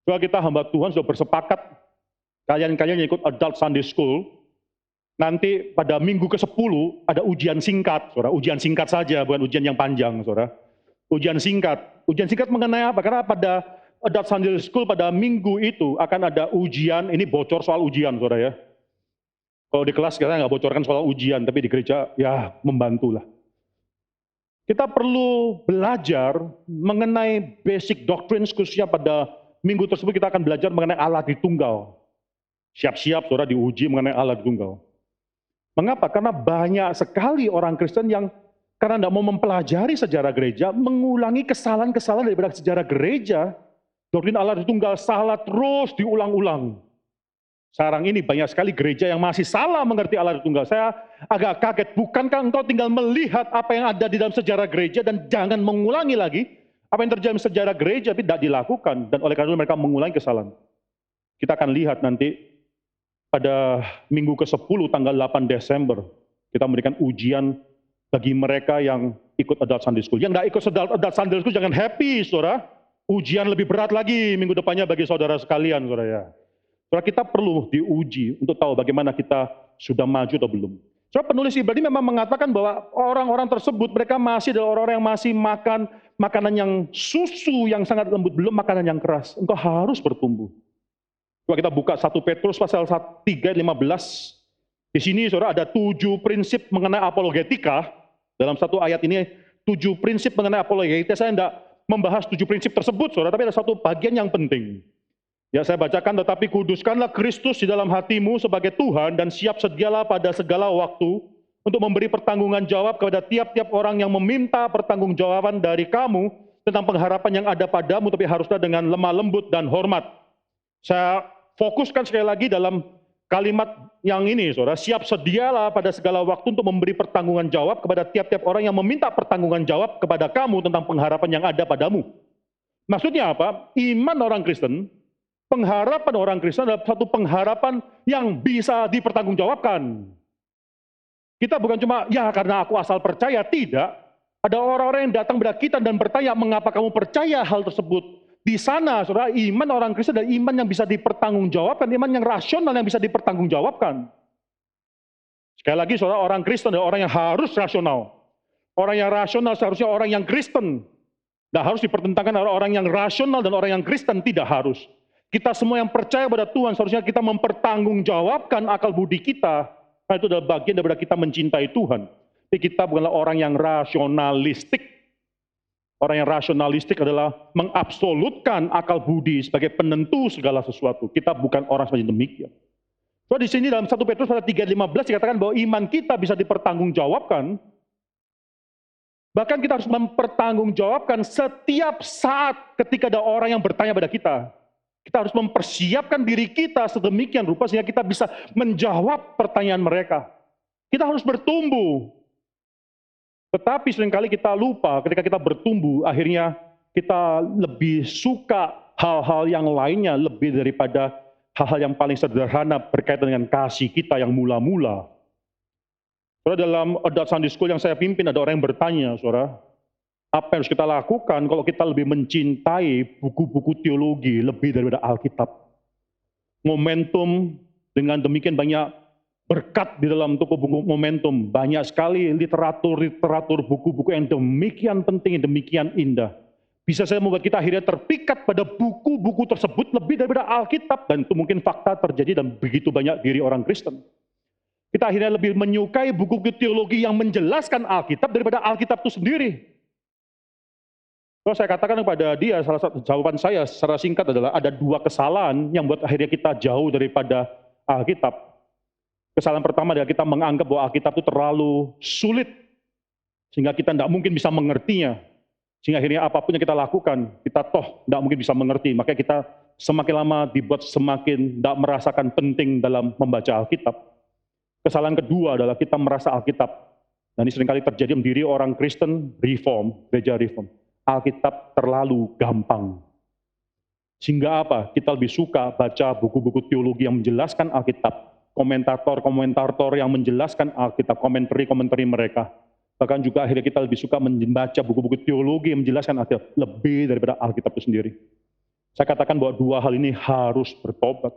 Kalau kita hamba Tuhan sudah bersepakat, kalian yang ikut adult Sunday School, nanti pada minggu ke-10 ada ujian singkat, saudara. Ujian singkat saja, bukan ujian yang panjang, saudara. Ujian singkat. Ujian singkat mengenai apa? Karena pada Adult Sunday School pada minggu itu akan ada ujian, ini bocor soal ujian, saudara ya. Kalau di kelas kita nggak bocorkan soal ujian, tapi di gereja ya membantulah. Kita perlu belajar mengenai basic doctrine, khususnya pada minggu tersebut kita akan belajar mengenai Allah Tritunggal. Siap-siap saudara diuji mengenai Allah Tritunggal. Mengapa? Karena banyak sekali orang Kristen yang karena tidak mau mempelajari sejarah gereja, mengulangi kesalahan-kesalahan daripada sejarah gereja. Doktrin Allah Tritunggal salah terus diulang-ulang. Sekarang ini banyak sekali gereja yang masih salah mengerti Allah Tritunggal. Saya agak kaget, bukankah engkau tinggal melihat apa yang ada di dalam sejarah gereja dan jangan mengulangi lagi apa yang terjadi di sejarah gereja tapi tidak dilakukan, dan oleh karena itu mereka mengulangi kesalahan. Kita akan lihat nanti pada minggu ke-10 tanggal 8 Desember kita memberikan ujian bagi mereka yang ikut Adult Sunday School. Yang tidak ikut Adult Sunday School jangan happy, saudara. Ujian lebih berat lagi minggu depannya bagi saudara sekalian, saudara ya. Saudara, kita perlu diuji untuk tahu bagaimana kita sudah maju atau belum. Saudara, penulis Ibrani memang mengatakan bahwa orang-orang tersebut mereka masih adalah orang-orang yang masih makan makanan yang susu yang sangat lembut, belum makanan yang keras. Engkau harus bertumbuh. Coba kita buka 1 Petrus pasal 3 15. Di sini saudara ada 7 prinsip mengenai apologetika. Dalam satu ayat ini 7 prinsip mengenai apologetika. Saya tidak membahas 7 prinsip tersebut, saudara, tapi ada satu bagian yang penting. Ya saya bacakan, tetapi kuduskanlah Kristus di dalam hatimu sebagai Tuhan dan siap sedialah pada segala waktu untuk memberi pertanggungan jawab kepada tiap-tiap orang yang meminta pertanggungjawaban dari kamu tentang pengharapan yang ada padamu, tapi haruslah dengan lemah lembut dan hormat. Saya fokuskan sekali lagi dalam kalimat yang ini, saudara, siap sedialah pada segala waktu untuk memberi pertanggungan jawab kepada tiap-tiap orang yang meminta pertanggungan jawab kepada kamu tentang pengharapan yang ada padamu. Maksudnya apa? Iman orang Kristen, pengharapan orang Kristen adalah satu pengharapan yang bisa dipertanggungjawabkan. Kita bukan cuma, ya karena aku asal percaya, tidak. Ada orang-orang yang datang kepada kita dan bertanya, mengapa kamu percaya hal tersebut? Di sana, saudara, iman orang Kristen adalah iman yang bisa dipertanggungjawabkan, iman yang rasional yang bisa dipertanggungjawabkan. Sekali lagi, saudara, orang Kristen adalah orang yang harus rasional. Orang yang rasional seharusnya orang yang Kristen. Tidak harus dipertentangkan orang yang rasional dan orang yang Kristen, tidak harus. Kita semua yang percaya pada Tuhan, seharusnya kita mempertanggungjawabkan akal budi kita. Karena itu adalah bagian daripada kita mencintai Tuhan. Tapi kita bukanlah orang yang rasionalistik. Orang yang rasionalistik adalah mengabsolutkan akal budi sebagai penentu segala sesuatu. Kita bukan orang seperti demikian. So di sini dalam 1 Petrus pasal 3:15 dikatakan bahwa iman kita bisa dipertanggungjawabkan. Bahkan kita harus mempertanggungjawabkan setiap saat ketika ada orang yang bertanya pada kita. Kita harus mempersiapkan diri kita sedemikian rupa sehingga kita bisa menjawab pertanyaan mereka. Kita harus bertumbuh. Tetapi seringkali kita lupa ketika kita bertumbuh, akhirnya kita lebih suka hal-hal yang lainnya lebih daripada hal-hal yang paling sederhana berkaitan dengan kasih kita yang mula-mula. Saudara, dalam adult Sunday School yang saya pimpin ada orang yang bertanya, saudara, apa yang harus kita lakukan kalau kita lebih mencintai buku-buku teologi lebih daripada Alkitab? Momentum dengan demikian banyak berkat di dalam toko buku Momentum, banyak sekali literatur, buku-buku yang demikian penting, demikian indah. Bisa saya membuat kita akhirnya terpikat pada buku-buku tersebut lebih daripada Alkitab, dan itu mungkin fakta terjadi dan begitu banyak diri orang Kristen. Kita akhirnya lebih menyukai buku-buku teologi yang menjelaskan Alkitab daripada Alkitab itu sendiri. Kalau saya katakan kepada dia, salah satu jawaban saya secara singkat adalah ada dua kesalahan yang buat akhirnya kita jauh daripada Alkitab. Kesalahan pertama adalah kita menganggap bahwa Alkitab itu terlalu sulit, sehingga kita tidak mungkin bisa mengertinya. Sehingga akhirnya apapun yang kita lakukan, kita toh tidak mungkin bisa mengerti. Makanya kita semakin lama dibuat semakin tidak merasakan penting dalam membaca Alkitab. Kesalahan kedua adalah kita merasa Alkitab, dan ini seringkali terjadi di diri orang Kristen Reform, gereja Reform. Alkitab terlalu gampang. Sehingga apa? Kita lebih suka baca buku-buku teologi yang menjelaskan Alkitab, komentator-komentator yang menjelaskan Alkitab, komentari mereka. Bahkan juga akhirnya kita lebih suka membaca buku-buku teologi yang menjelaskan Alkitab lebih daripada Alkitab itu sendiri. Saya katakan bahwa dua hal ini harus bertobat.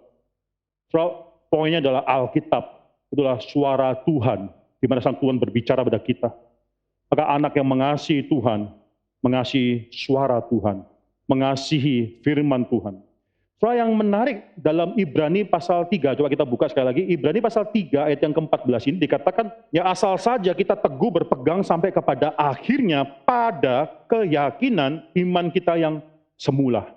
So, poinnya adalah Alkitab itulah suara Tuhan, di mana sang Tuhan berbicara pada kita. Maka anak yang mengasihi Tuhan, mengasihi suara Tuhan, mengasihi firman Tuhan. Soal yang menarik dalam Ibrani pasal 3, coba kita buka sekali lagi, Ibrani pasal 3 ayat yang ke-14 ini dikatakan, ya asal saja kita teguh berpegang sampai kepada akhirnya pada keyakinan iman kita yang semula.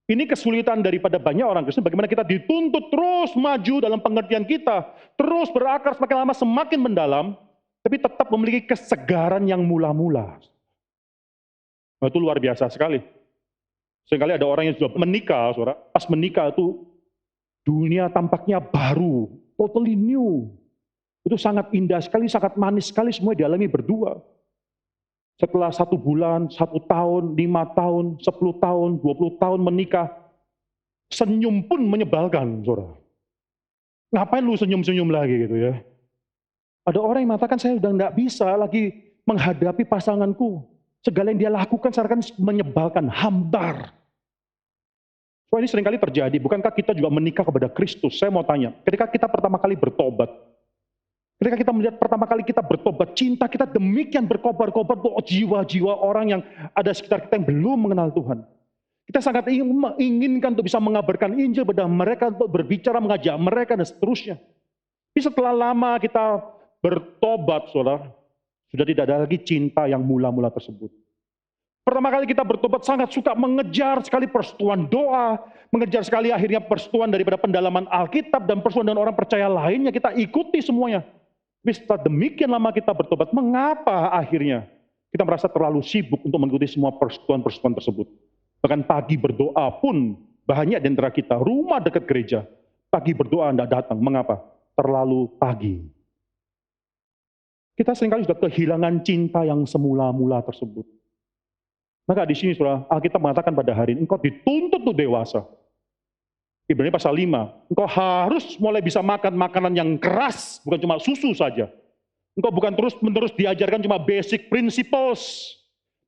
Ini kesulitan daripada banyak orang Kristen, bagaimana kita dituntut terus maju dalam pengertian kita, terus berakar semakin lama semakin mendalam, tapi tetap memiliki kesegaran yang mula-mula. Nah, itu luar biasa sekali. Seringkali ada orang yang sudah menikah, saudara, pas menikah itu dunia tampaknya baru, totally new. Itu sangat indah sekali, sangat manis sekali, semua dialami berdua. Setelah 1 bulan, 1 tahun, 5 tahun, 10 tahun, 20 tahun menikah, senyum pun menyebalkan, saudara. Ngapain lu senyum-senyum lagi gitu ya? Ada orang yang mengatakan, saya udah nggak bisa lagi menghadapi pasanganku. Segala yang dia lakukan seakan menyebalkan, hambar. So ini seringkali terjadi, bukankah kita juga menikah kepada Kristus? Saya mau tanya, ketika kita pertama kali bertobat, ketika kita melihat pertama kali kita bertobat, cinta kita demikian berkobar-kobar untuk jiwa-jiwa orang yang ada sekitar kita yang belum mengenal Tuhan. Kita sangat menginginkan untuk bisa mengabarkan Injil pada mereka, untuk berbicara, mengajak mereka, dan seterusnya. Tapi setelah lama kita bertobat, saudara, sudah tidak ada lagi cinta yang mula-mula tersebut. Pertama kali kita bertobat sangat suka mengejar sekali persetujuan doa, mengejar sekali akhirnya persetujuan daripada pendalaman Alkitab dan persetujuan dengan orang percaya lainnya, kita ikuti semuanya. Tapi setelah demikian lama kita bertobat, mengapa akhirnya kita merasa terlalu sibuk untuk mengikuti semua persetujuan-persetujuan tersebut? Bahkan pagi berdoa pun banyak di antara kita, rumah dekat gereja, pagi berdoa tidak datang. Mengapa? Terlalu pagi. Kita seringkali sudah kehilangan cinta yang semula-mula tersebut. Maka di sini saudara, Alkitab mengatakan pada hari ini, engkau dituntut untuk dewasa. Ibrani pasal 5, engkau harus mulai bisa makan makanan yang keras, bukan cuma susu saja. Engkau bukan terus-menerus diajarkan cuma basic principles,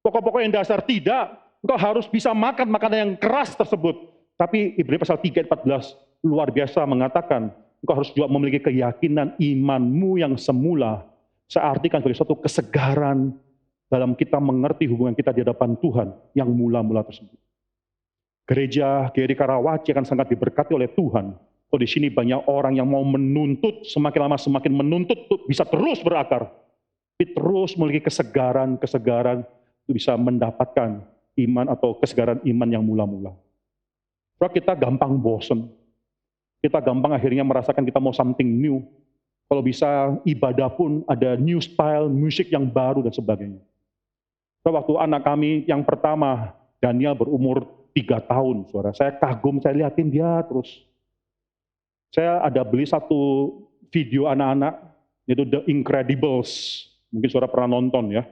pokok-pokok yang dasar, tidak. Engkau harus bisa makan makanan yang keras tersebut. Tapi Ibrani pasal 3 ayat 14 luar biasa mengatakan, engkau harus juga memiliki keyakinan imanmu yang semula. Saya artikan sebagai suatu kesegaran dalam kita mengerti hubungan kita di hadapan Tuhan yang mula-mula tersebut. Gereja GRI Karawaci akan sangat diberkati oleh Tuhan. Kalau di sini banyak orang yang mau menuntut, semakin lama semakin menuntut untuk bisa terus berakar. Tapi terus memiliki kesegaran untuk bisa mendapatkan iman atau kesegaran iman yang mula-mula. Kalau kita gampang bosen, kita gampang akhirnya merasakan kita mau something new. Kalau bisa ibadah pun ada new style, musik yang baru dan sebagainya. Waktu anak kami yang pertama, Daniel berumur 3 tahun, saudara. Saya kagum, saya lihatin dia terus. Saya ada beli satu video anak-anak, yaitu The Incredibles. Mungkin saudara pernah nonton ya.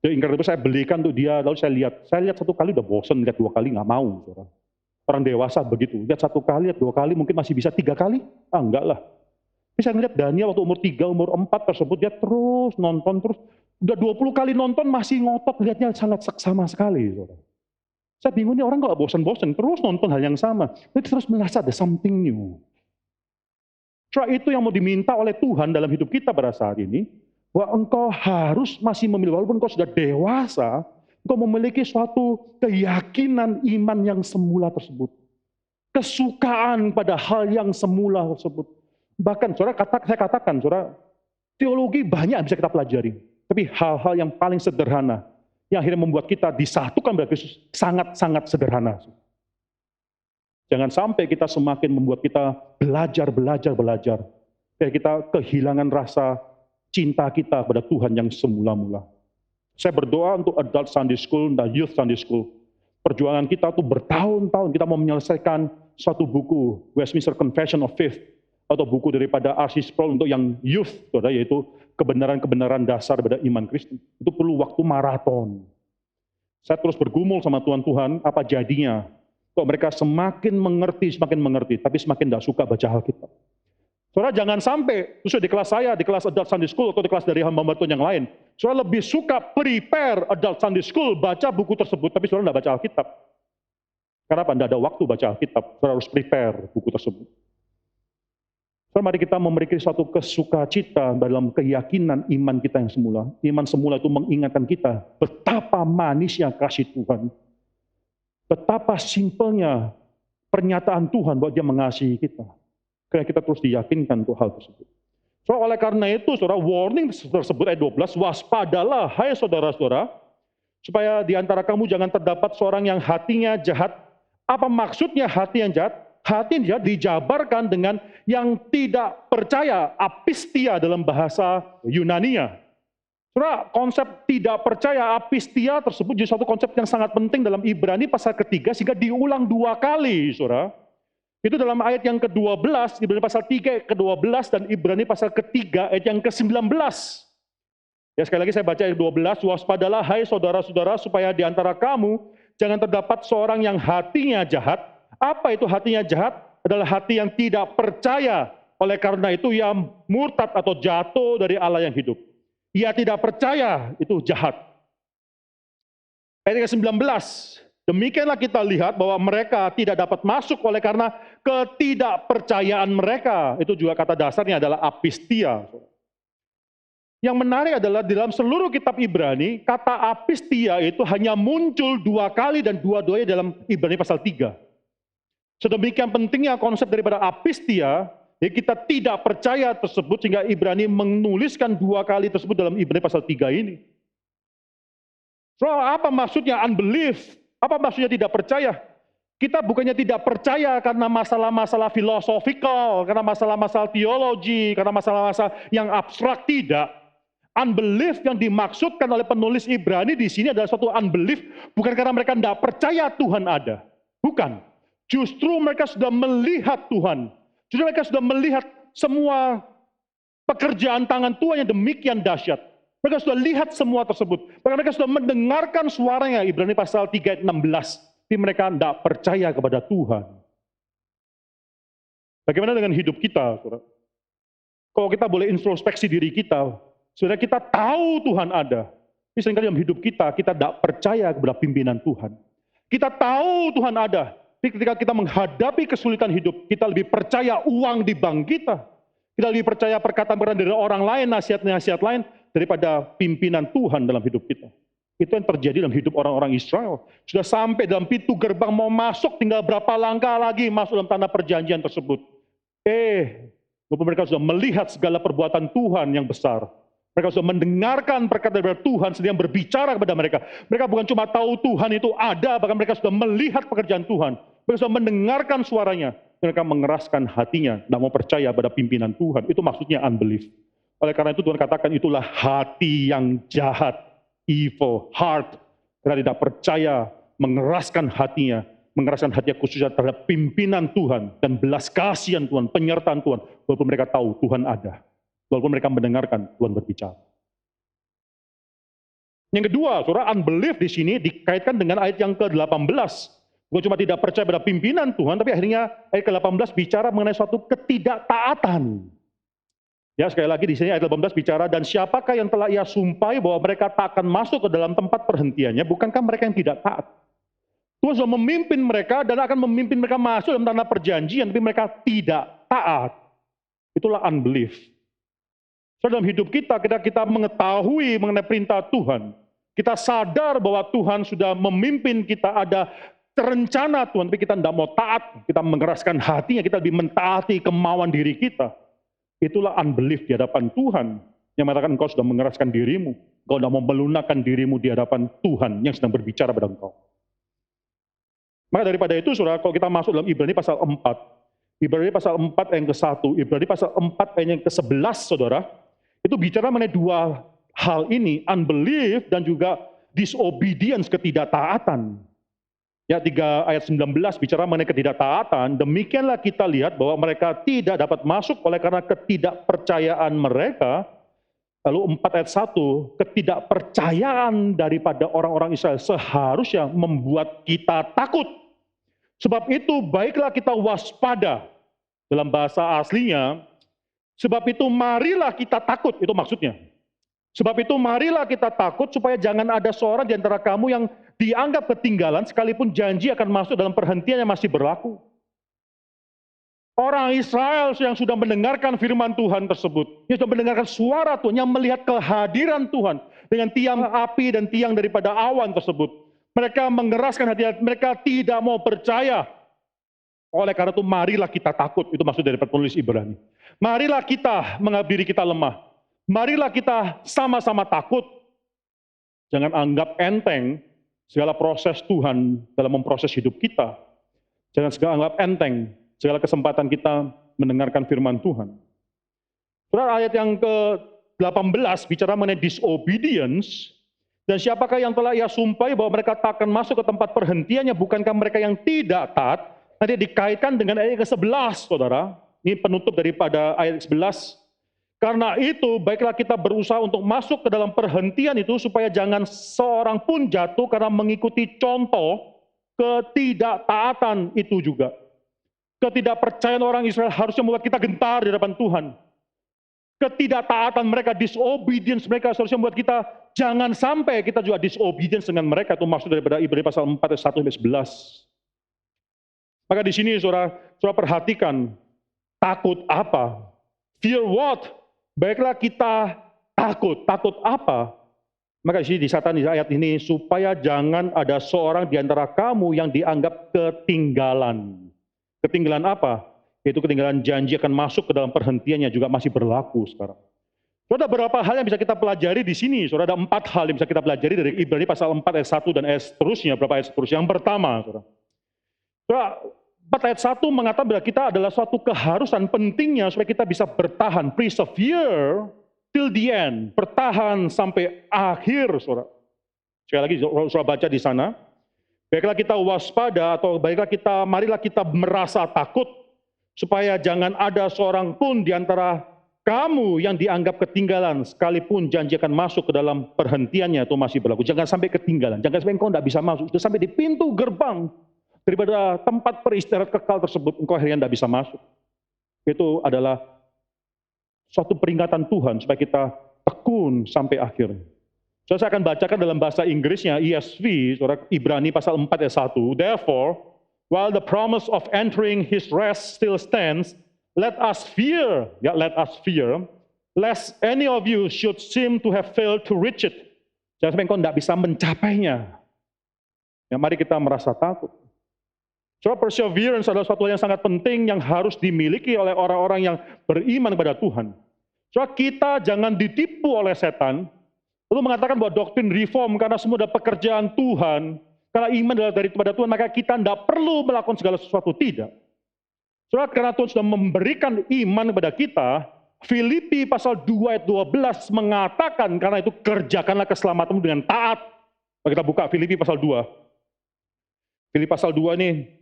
The Incredibles saya belikan untuk dia, lalu saya lihat 1 kali udah bosen, lihat 2 kali nggak mau, saudara. Orang dewasa begitu, lihat 1 kali, lihat 2 kali, mungkin masih bisa 3 kali. Enggak lah. Tapi saya ngeliat Daniel waktu umur 3, umur 4 tersebut, dia terus nonton, terus udah 20 kali nonton masih ngotot, lihatnya sangat seksama sekali. Saudara. Saya bingung nih orang kok bosan-bosan, terus nonton hal yang sama. Dia terus merasa ada something new. Soal itu yang mau diminta oleh Tuhan dalam hidup kita pada saat ini, bahwa engkau harus masih memiliki, walaupun engkau sudah dewasa, engkau memiliki suatu keyakinan iman yang semula tersebut. Kesukaan pada hal yang semula tersebut. Bahkan saudara, saya katakan, saudara, teologi banyak yang bisa kita pelajari. Tapi hal-hal yang paling sederhana, yang akhirnya membuat kita disatukan pada Kristus, sangat-sangat sederhana. Jangan sampai kita semakin membuat kita belajar. Kayak kita kehilangan rasa cinta kita pada Tuhan yang semula-mula. Saya berdoa untuk adult Sunday School dan youth Sunday School. Perjuangan kita tuh bertahun-tahun, kita mau menyelesaikan suatu buku, Westminster Confession of Faith, atau buku daripada R.C. Sproul untuk yang youth, saudara, yaitu kebenaran-kebenaran dasar pada iman Kristen. Itu perlu waktu maraton. Saya terus bergumul sama Tuhan, apa jadinya? Kok mereka semakin mengerti, tapi semakin tidak suka baca Alkitab. Saudara jangan sampai, khususnya di kelas saya, di kelas adult Sunday School, atau di kelas dari hamba Tuhan yang lain, saudara lebih suka prepare adult Sunday School, baca buku tersebut, tapi saudara tidak baca Alkitab. Kenapa? Tidak ada waktu baca Alkitab, saudara harus prepare buku tersebut. Mari kita memiliki suatu kesukacita dalam keyakinan iman kita yang semula. Iman semula itu mengingatkan kita betapa manisnya kasih Tuhan. Betapa simpelnya pernyataan Tuhan bahwa dia mengasihi kita. Karena kita terus diyakinkan untuk hal tersebut. So, oleh karena itu, saudara, warning tersebut ayat 12, waspadalah, hai saudara-saudara, supaya di antara kamu jangan terdapat seorang yang hatinya jahat. Apa maksudnya hati yang jahat? Hati dia dijabarkan dengan yang tidak percaya, apistia dalam bahasa Yunania. Saudara, konsep tidak percaya, apistia tersebut jadi satu konsep yang sangat penting dalam Ibrani pasal ketiga, sehingga diulang 2 kali, saudara. Itu dalam ayat yang ke-12, Ibrani pasal 3 ayat ke-12, dan Ibrani pasal ketiga ayat yang ke-19. Ya, sekali lagi saya baca ayat 12, waspadalah hai saudara-saudara, supaya di antara kamu jangan terdapat seorang yang hatinya jahat. Apa itu hatinya jahat? Adalah hati yang tidak percaya. Oleh karena itu ia murtad atau jatuh dari Allah yang hidup. Ia tidak percaya, itu jahat. Ayat ke-19, demikianlah kita lihat bahwa mereka tidak dapat masuk oleh karena ketidakpercayaan mereka. Itu juga kata dasarnya adalah apistia. Yang menarik adalah di dalam seluruh kitab Ibrani, kata apistia itu hanya muncul 2 kali dan dua-duanya dalam Ibrani pasal 3. Sedemikian pentingnya konsep daripada apistia, ya kita tidak percaya tersebut, sehingga Ibrani menuliskan 2 kali tersebut dalam Ibrani pasal 3 ini. Saudara, apa maksudnya unbelief? Apa maksudnya tidak percaya? Kita bukannya tidak percaya karena masalah-masalah filosofikal, karena masalah-masalah teologi, karena masalah-masalah yang abstrak, tidak. Unbelief yang dimaksudkan oleh penulis Ibrani di sini adalah suatu unbelief bukan karena mereka tidak percaya Tuhan ada. Bukan. Justru mereka sudah melihat Tuhan. Justru mereka sudah melihat semua pekerjaan tangan Tuhan yang demikian dahsyat. Mereka sudah lihat semua tersebut. Mereka sudah mendengarkan suaranya, Ibrani pasal 3 ayat 16. Tapi mereka tidak percaya kepada Tuhan. Bagaimana dengan hidup kita, saudara? Kalau kita boleh introspeksi diri kita, saudara, kita tahu Tuhan ada. Tapi seringkali dalam hidup kita tidak percaya kepada pimpinan Tuhan. Kita tahu Tuhan ada. Tapi ketika kita menghadapi kesulitan hidup, kita lebih percaya uang di bank kita. Kita lebih percaya perkataan-perkataan dari orang lain, nasihat-nasihat lain, daripada pimpinan Tuhan dalam hidup kita. Itu yang terjadi dalam hidup orang-orang Israel. Sudah sampai dalam pintu gerbang mau masuk, tinggal berapa langkah lagi masuk dalam tanah perjanjian tersebut. Mereka sudah melihat segala perbuatan Tuhan yang besar. Mereka sudah mendengarkan perkataan dari Tuhan sendiri yang berbicara kepada mereka. Mereka bukan cuma tahu Tuhan itu ada, bahkan mereka sudah melihat pekerjaan Tuhan. Mereka sudah mendengarkan suaranya. Mereka mengeraskan hatinya, tidak mau percaya pada pimpinan Tuhan. Itu maksudnya unbelief. Oleh karena itu Tuhan katakan itulah hati yang jahat. Evil heart, karena tidak percaya, mengeraskan hatinya, mengeraskan hatinya khususnya terhadap pimpinan Tuhan dan belas kasihan Tuhan, penyertaan Tuhan, walaupun mereka tahu Tuhan ada, walaupun mereka mendengarkan Tuhan berbicara. Yang kedua, saudara, unbelief di sini dikaitkan dengan ayat yang ke-18. Bukan cuma tidak percaya pada pimpinan Tuhan, tapi akhirnya ayat ke-18 bicara mengenai suatu ketidaktaatan. Ya, sekali lagi di sini ayat 18 bicara, dan siapakah yang telah ia sumpahi bahwa mereka tak akan masuk ke dalam tempat perhentiannya, bukankah mereka yang tidak taat? Tuhan sudah memimpin mereka dan akan memimpin mereka masuk dalam tanah perjanjian, tapi mereka tidak taat. Itulah unbelief. So, dalam hidup kita mengetahui mengenai perintah Tuhan, kita sadar bahwa Tuhan sudah memimpin kita, ada rencana Tuhan, tapi kita tidak mau taat, kita mengeraskan hatinya, kita lebih mentaati kemauan diri kita. Itulah unbelief di hadapan Tuhan, yang mengatakan engkau sudah mengeraskan dirimu, engkau sudah mau melunakkan dirimu di hadapan Tuhan yang sedang berbicara pada engkau. Maka daripada itu, saudara, kalau kita masuk dalam Ibrani pasal 4, Ibrani pasal 4 ayat yang ke-1, Ibrani pasal 4 ayat yang ke-11, saudara, itu bicara mengenai dua hal ini, unbelief dan juga disobedience, ketidaktaatan. Ya, 3 ayat 19 bicara mengenai ketidaktaatan, demikianlah kita lihat bahwa mereka tidak dapat masuk oleh karena ketidakpercayaan mereka. Lalu 4 ayat 1, ketidakpercayaan daripada orang-orang Israel seharusnya membuat kita takut. Sebab itu baiklah kita waspada, dalam bahasa aslinya, sebab itu marilah kita takut, itu maksudnya. Sebab itu marilah kita takut supaya jangan ada seorang di antara kamu yang dianggap ketinggalan sekalipun janji akan masuk dalam perhentian yang masih berlaku. Orang Israel yang sudah mendengarkan firman Tuhan tersebut, yang sudah mendengarkan suara Tuhan, yang melihat kehadiran Tuhan dengan tiang api dan tiang daripada awan tersebut. Mereka mengeraskan hati, mereka tidak mau percaya. Oleh karena itu marilah kita takut, itu maksud dari penulis Ibrani. Marilah kita menganggap diri kita lemah. Marilah kita sama-sama takut. Jangan anggap enteng segala proses Tuhan dalam memproses hidup kita. Jangan anggap enteng segala kesempatan kita mendengarkan firman Tuhan. Saudara, ayat yang ke-18 bicara mengenai disobedience. Dan siapakah yang telah ia sumpahi bahwa mereka tak akan masuk ke tempat perhentiannya, bukankah mereka yang tidak taat? Nanti dikaitkan dengan ayat ke-11, saudara. Ini penutup daripada ayat 11. Karena itu, baiklah kita berusaha untuk masuk ke dalam perhentian itu supaya jangan seorang pun jatuh karena mengikuti contoh ketidaktaatan itu juga. Ketidakpercayaan orang Israel harusnya membuat kita gentar di hadapan Tuhan. Ketidaktaatan mereka, disobedience mereka harusnya membuat kita jangan sampai kita juga disobedience dengan mereka. Itu maksud daripada Ibrani pasal 4 ayat 1 sampai 11. Maka di sini saudara perhatikan, takut apa? Fear what? Baiklah kita takut. Takut apa? Maka di sini disatakan di ayat ini, supaya jangan ada seorang di antara kamu yang dianggap ketinggalan. Ketinggalan apa? Yaitu ketinggalan janji akan masuk ke dalam perhentiannya juga masih berlaku sekarang. Saudara, ada beberapa hal yang bisa kita pelajari di sini. Saudara, ada 4 hal yang bisa kita pelajari dari Ibrani pasal 4 ayat 1 dan ayat seterusnya, beberapa ayat seterusnya. Yang pertama, saudara, 4 ayat 1 mengatakan bahwa kita adalah suatu keharusan pentingnya supaya kita bisa bertahan, persevere till the end, bertahan sampai akhir, saudara. Sekali lagi, saudara baca di sana, baiklah kita waspada atau marilah kita merasa takut supaya jangan ada seorang pun di antara kamu yang dianggap ketinggalan sekalipun janji akan masuk ke dalam perhentiannya itu masih berlaku. Jangan sampai ketinggalan, jangan sampai engkau tidak bisa masuk. Sudah sampai di pintu gerbang daripada tempat peristirahat kekal tersebut, engkau akhirnya tidak bisa masuk. Itu adalah suatu peringatan Tuhan supaya kita tekun sampai akhir. Saya akan bacakan dalam bahasa Inggrisnya, ESV, saudara, Ibrani pasal 4 ayat 1. Therefore, while the promise of entering his rest still stands, let us fear, lest any of you should seem to have failed to reach it. Jangan sampai engkau tidak bisa mencapainya. Ya, mari kita merasa takut. Saudara, perseverance adalah suatu yang sangat penting yang harus dimiliki oleh orang-orang yang beriman kepada Tuhan. Saudara, kita jangan ditipu oleh setan, lalu mengatakan bahwa doktrin reform karena semua adalah pekerjaan Tuhan, karena iman adalah daripada Tuhan, maka kita tidak perlu melakukan segala sesuatu. Tidak. Saudara, karena Tuhan sudah memberikan iman kepada kita, Filipi pasal 2 ayat 12 mengatakan, karena itu kerjakanlah keselamatanmu dengan taat. Mari kita buka Filipi pasal 2. Filipi pasal 2 ini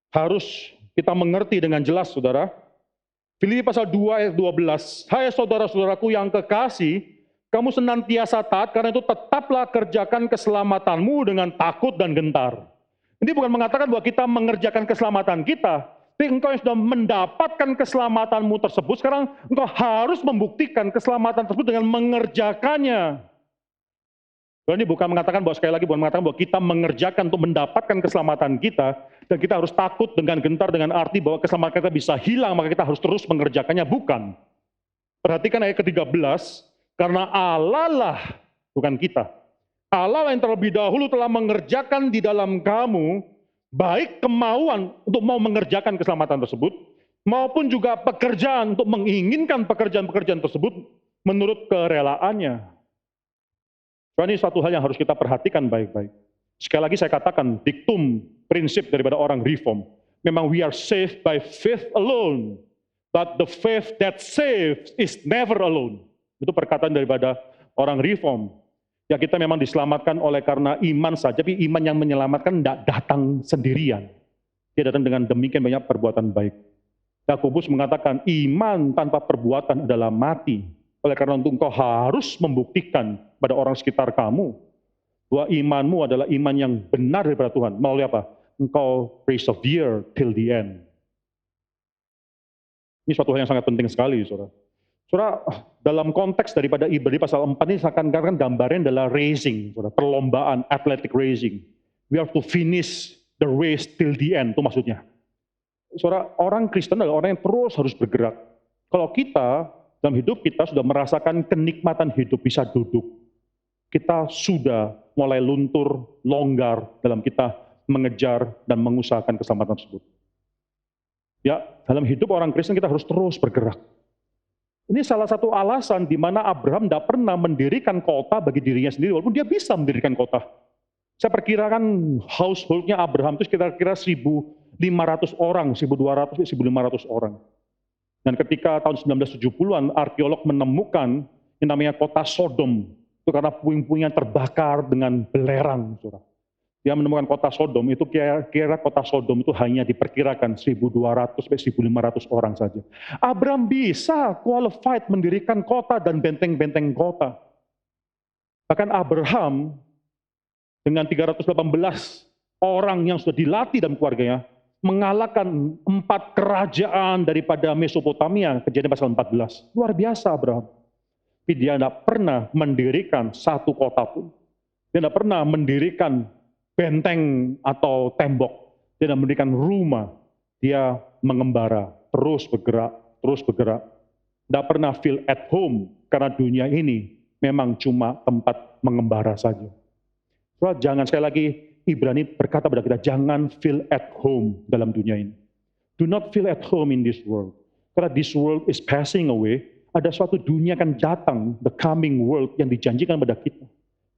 harus kita mengerti dengan jelas, saudara. Filipi pasal 2 ayat 12, hai saudara-saudaraku yang kekasih, kamu senantiasa taat, karena itu tetaplah kerjakan keselamatanmu dengan takut dan gentar. Ini bukan mengatakan bahwa kita mengerjakan keselamatan kita, tapi engkau yang sudah mendapatkan keselamatanmu tersebut, sekarang engkau harus membuktikan keselamatan tersebut dengan mengerjakannya. Ini bukan mengatakan bahwa, sekali lagi, bukan mengatakan bahwa kita mengerjakan untuk mendapatkan keselamatan kita, dan kita harus takut dengan gentar dengan arti bahwa keselamatan kita bisa hilang, maka kita harus terus mengerjakannya. Bukan. Perhatikan ayat ke-13, karena Allah lah, bukan kita. Allah yang terlebih dahulu telah mengerjakan di dalam kamu, baik kemauan untuk mau mengerjakan keselamatan tersebut, maupun juga pekerjaan untuk menginginkan pekerjaan-pekerjaan tersebut menurut kerelaannya. Ini satu hal yang harus kita perhatikan baik-baik. Sekali lagi saya katakan, diktum, prinsip daripada orang reform. Memang we are saved by faith alone, but the faith that saves is never alone. Itu perkataan daripada orang reform. Ya, kita memang diselamatkan oleh karena iman saja, tapi iman yang menyelamatkan tidak datang sendirian. Dia datang dengan demikian banyak perbuatan baik. Yakobus mengatakan iman tanpa perbuatan adalah mati. Oleh karena itu engkau harus membuktikan pada orang sekitar kamu bahwa imanmu adalah iman yang benar daripada Tuhan. Melalui apa? Engkau persevere till the end. Ini suatu hal yang sangat penting sekali, saudara. Saudara, dalam konteks daripada Ibrani pasal 4 ini seakan-akan gambarnya adalah racing, saudara, perlombaan, athletic racing. We have to finish the race till the end, itu maksudnya. Saudara, orang Kristen adalah orang yang terus harus bergerak. Kalau kita, dalam hidup kita sudah merasakan kenikmatan hidup, bisa duduk, kita sudah mulai luntur, longgar dalam kita mengejar dan mengusahakan keselamatan tersebut. Ya, dalam hidup orang Kristen kita harus terus bergerak. Ini salah satu alasan di mana Abraham tidak pernah mendirikan kota bagi dirinya sendiri, walaupun dia bisa mendirikan kota. Saya perkirakan household-nya Abraham itu kira-kira 1.500 orang, 1.200, 1.500 orang. Dan ketika tahun 1970-an, arkeolog menemukan yang namanya kota Sodom. Itu karena puing-puingnya terbakar dengan belerang. Saudara. Dia menemukan kota Sodom, itu kira-kira kota Sodom itu hanya diperkirakan 1.200-1.500 orang saja. Abraham bisa qualified mendirikan kota dan benteng-benteng kota. Bahkan Abraham dengan 318 orang yang sudah dilatih dalam keluarganya, mengalahkan 4 kerajaan daripada Mesopotamia, Kejadian pasal 14. Luar biasa Abraham. Tapi dia tidak pernah mendirikan satu kota pun. Dia tidak pernah mendirikan benteng atau tembok. Dia tidak mendirikan rumah. Dia mengembara, terus bergerak, terus bergerak. Tidak pernah feel at home, karena dunia ini memang cuma tempat mengembara saja. Jangan, sekali lagi, Ibrani berkata kepada kita, jangan feel at home dalam dunia ini. Do not feel at home in this world. Karena this world is passing away, Ada suatu dunia akan datang, the coming world yang dijanjikan pada kita.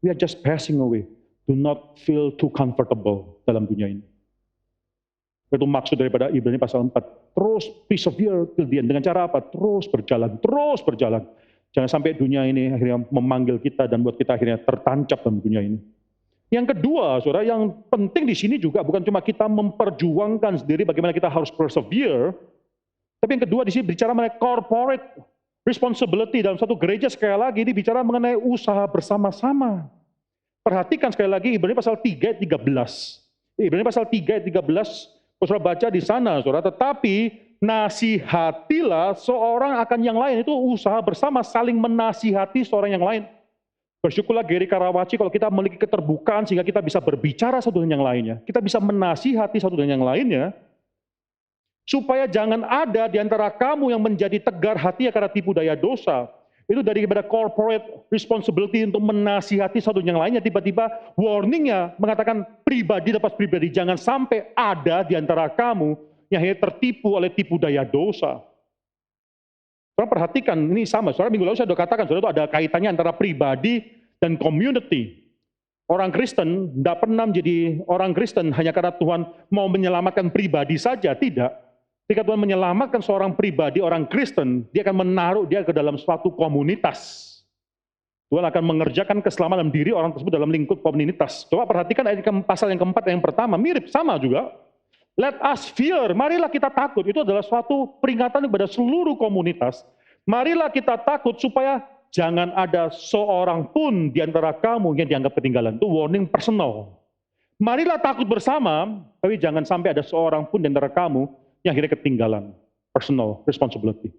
We are just passing away. Do not feel too comfortable dalam dunia ini. Itu maksud daripada Ibrani pasal 4. Terus persevere till the end. Dengan cara apa? Terus berjalan, terus berjalan. Jangan sampai dunia ini akhirnya memanggil kita dan buat kita akhirnya tertancap dalam dunia ini. Yang kedua, saudara, yang penting di sini juga bukan cuma kita memperjuangkan sendiri bagaimana kita harus persevere, tapi yang kedua di sini bicara mengenai corporate responsibility dalam satu gereja. Sekali lagi ini bicara mengenai usaha bersama-sama. Perhatikan sekali lagi Ibrani pasal 3 ayat 13. Ibrani pasal 3 ayat 13, saudara baca di sana, saudara. Tetapi nasihatilah seorang akan yang lain. Itu usaha bersama, saling menasihati seorang yang lain. Bersyukurlah Geri Karawaci kalau kita memiliki keterbukaan sehingga kita bisa berbicara satu dengan yang lainnya. Kita bisa menasihati satu dengan yang lainnya. Supaya jangan ada di antara kamu yang menjadi tegar hati karena tipu daya dosa. Itu daripada corporate responsibility untuk menasihati satu yang lainnya. Tiba-tiba warningnya mengatakan pribadi lepas pribadi. Jangan sampai ada di antara kamu yang hanya tertipu oleh tipu daya dosa. Saudara perhatikan, ini sama. Saudara minggu lalu saya sudah katakan, saudara itu ada kaitannya antara pribadi dan community. Orang Kristen tidak pernah menjadi orang Kristen hanya karena Tuhan mau menyelamatkan pribadi saja. Tidak. Ketika Tuhan menyelamatkan seorang pribadi, orang Kristen, dia akan menaruh dia ke dalam suatu komunitas. Tuhan akan mengerjakan keselamatan diri orang tersebut dalam lingkup komunitas. Coba perhatikan ayat pasal yang keempat yang pertama, mirip, sama juga. Let us fear, marilah kita takut. Itu adalah suatu peringatan kepada seluruh komunitas. Marilah kita takut supaya jangan ada seorang pun di antara kamu yang dianggap ketinggalan. Itu warning personal. Marilah takut bersama, tapi jangan sampai ada seorang pun di antara kamu yang akhirnya ketinggalan. Personal responsibility.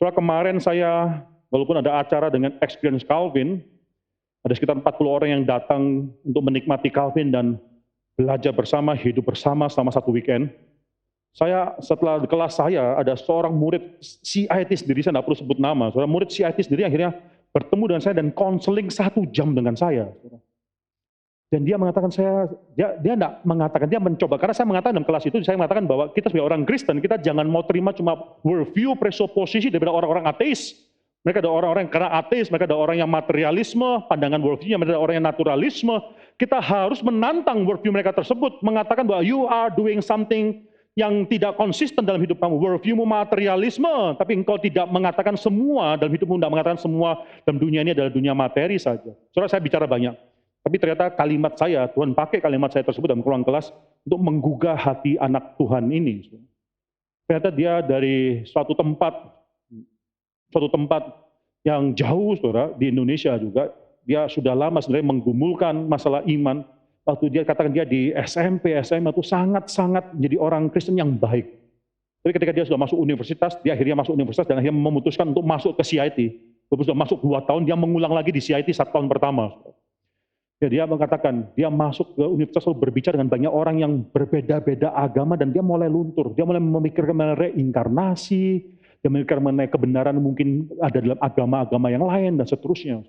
Soalnya kemarin saya, walaupun ada acara dengan Experience Calvin, ada sekitar 40 orang yang datang untuk menikmati Calvin dan belajar bersama, hidup bersama selama satu weekend. Saya setelah di kelas saya ada seorang murid CIT sendiri, saya tidak perlu sebut nama. Seorang murid CIT sendiri akhirnya bertemu dengan saya dan konseling 1 jam dengan saya. Dan dia mengatakan dia tidak mengatakan, dia mencoba. Karena saya mengatakan dalam kelas itu, saya mengatakan bahwa kita sebagai orang Kristen, kita jangan mau terima cuma worldview, presuposisi daripada orang-orang ateis. Mereka ada orang-orang yang karena ateis, mereka ada orang yang materialisme, pandangan worldview-nya, mereka ada orang yang naturalisme. Kita harus menantang worldview mereka tersebut, mengatakan bahwa you are doing something yang tidak konsisten dalam hidup kamu. Worldview-mu materialisme, tapi engkau tidak mengatakan semua, dalam hidupmu tidak mengatakan semua dalam dunia ini adalah dunia materi saja. Saudara, saya bicara banyak. Tapi ternyata kalimat saya, Tuhan pakai kalimat saya tersebut dalam ruang kelas untuk menggugah hati anak Tuhan ini. Ternyata dia dari suatu tempat yang jauh, saudara, di Indonesia juga. Dia sudah lama sebenarnya menggumulkan masalah iman. Waktu dia katakan dia di SMP, SMA itu sangat-sangat menjadi orang Kristen yang baik. Tapi ketika dia sudah masuk universitas, dia akhirnya masuk universitas dan akhirnya memutuskan untuk masuk ke CIT. Sudah masuk 2 tahun, dia mengulang lagi di CIT 1 tahun pertama. Ya, dia mengatakan, dia masuk ke universitas lalu berbicara dengan banyak orang yang berbeda-beda agama dan dia mulai luntur. Dia mulai memikirkan mengenai reinkarnasi, dia memikirkan mengenai kebenaran mungkin ada dalam agama-agama yang lain dan seterusnya.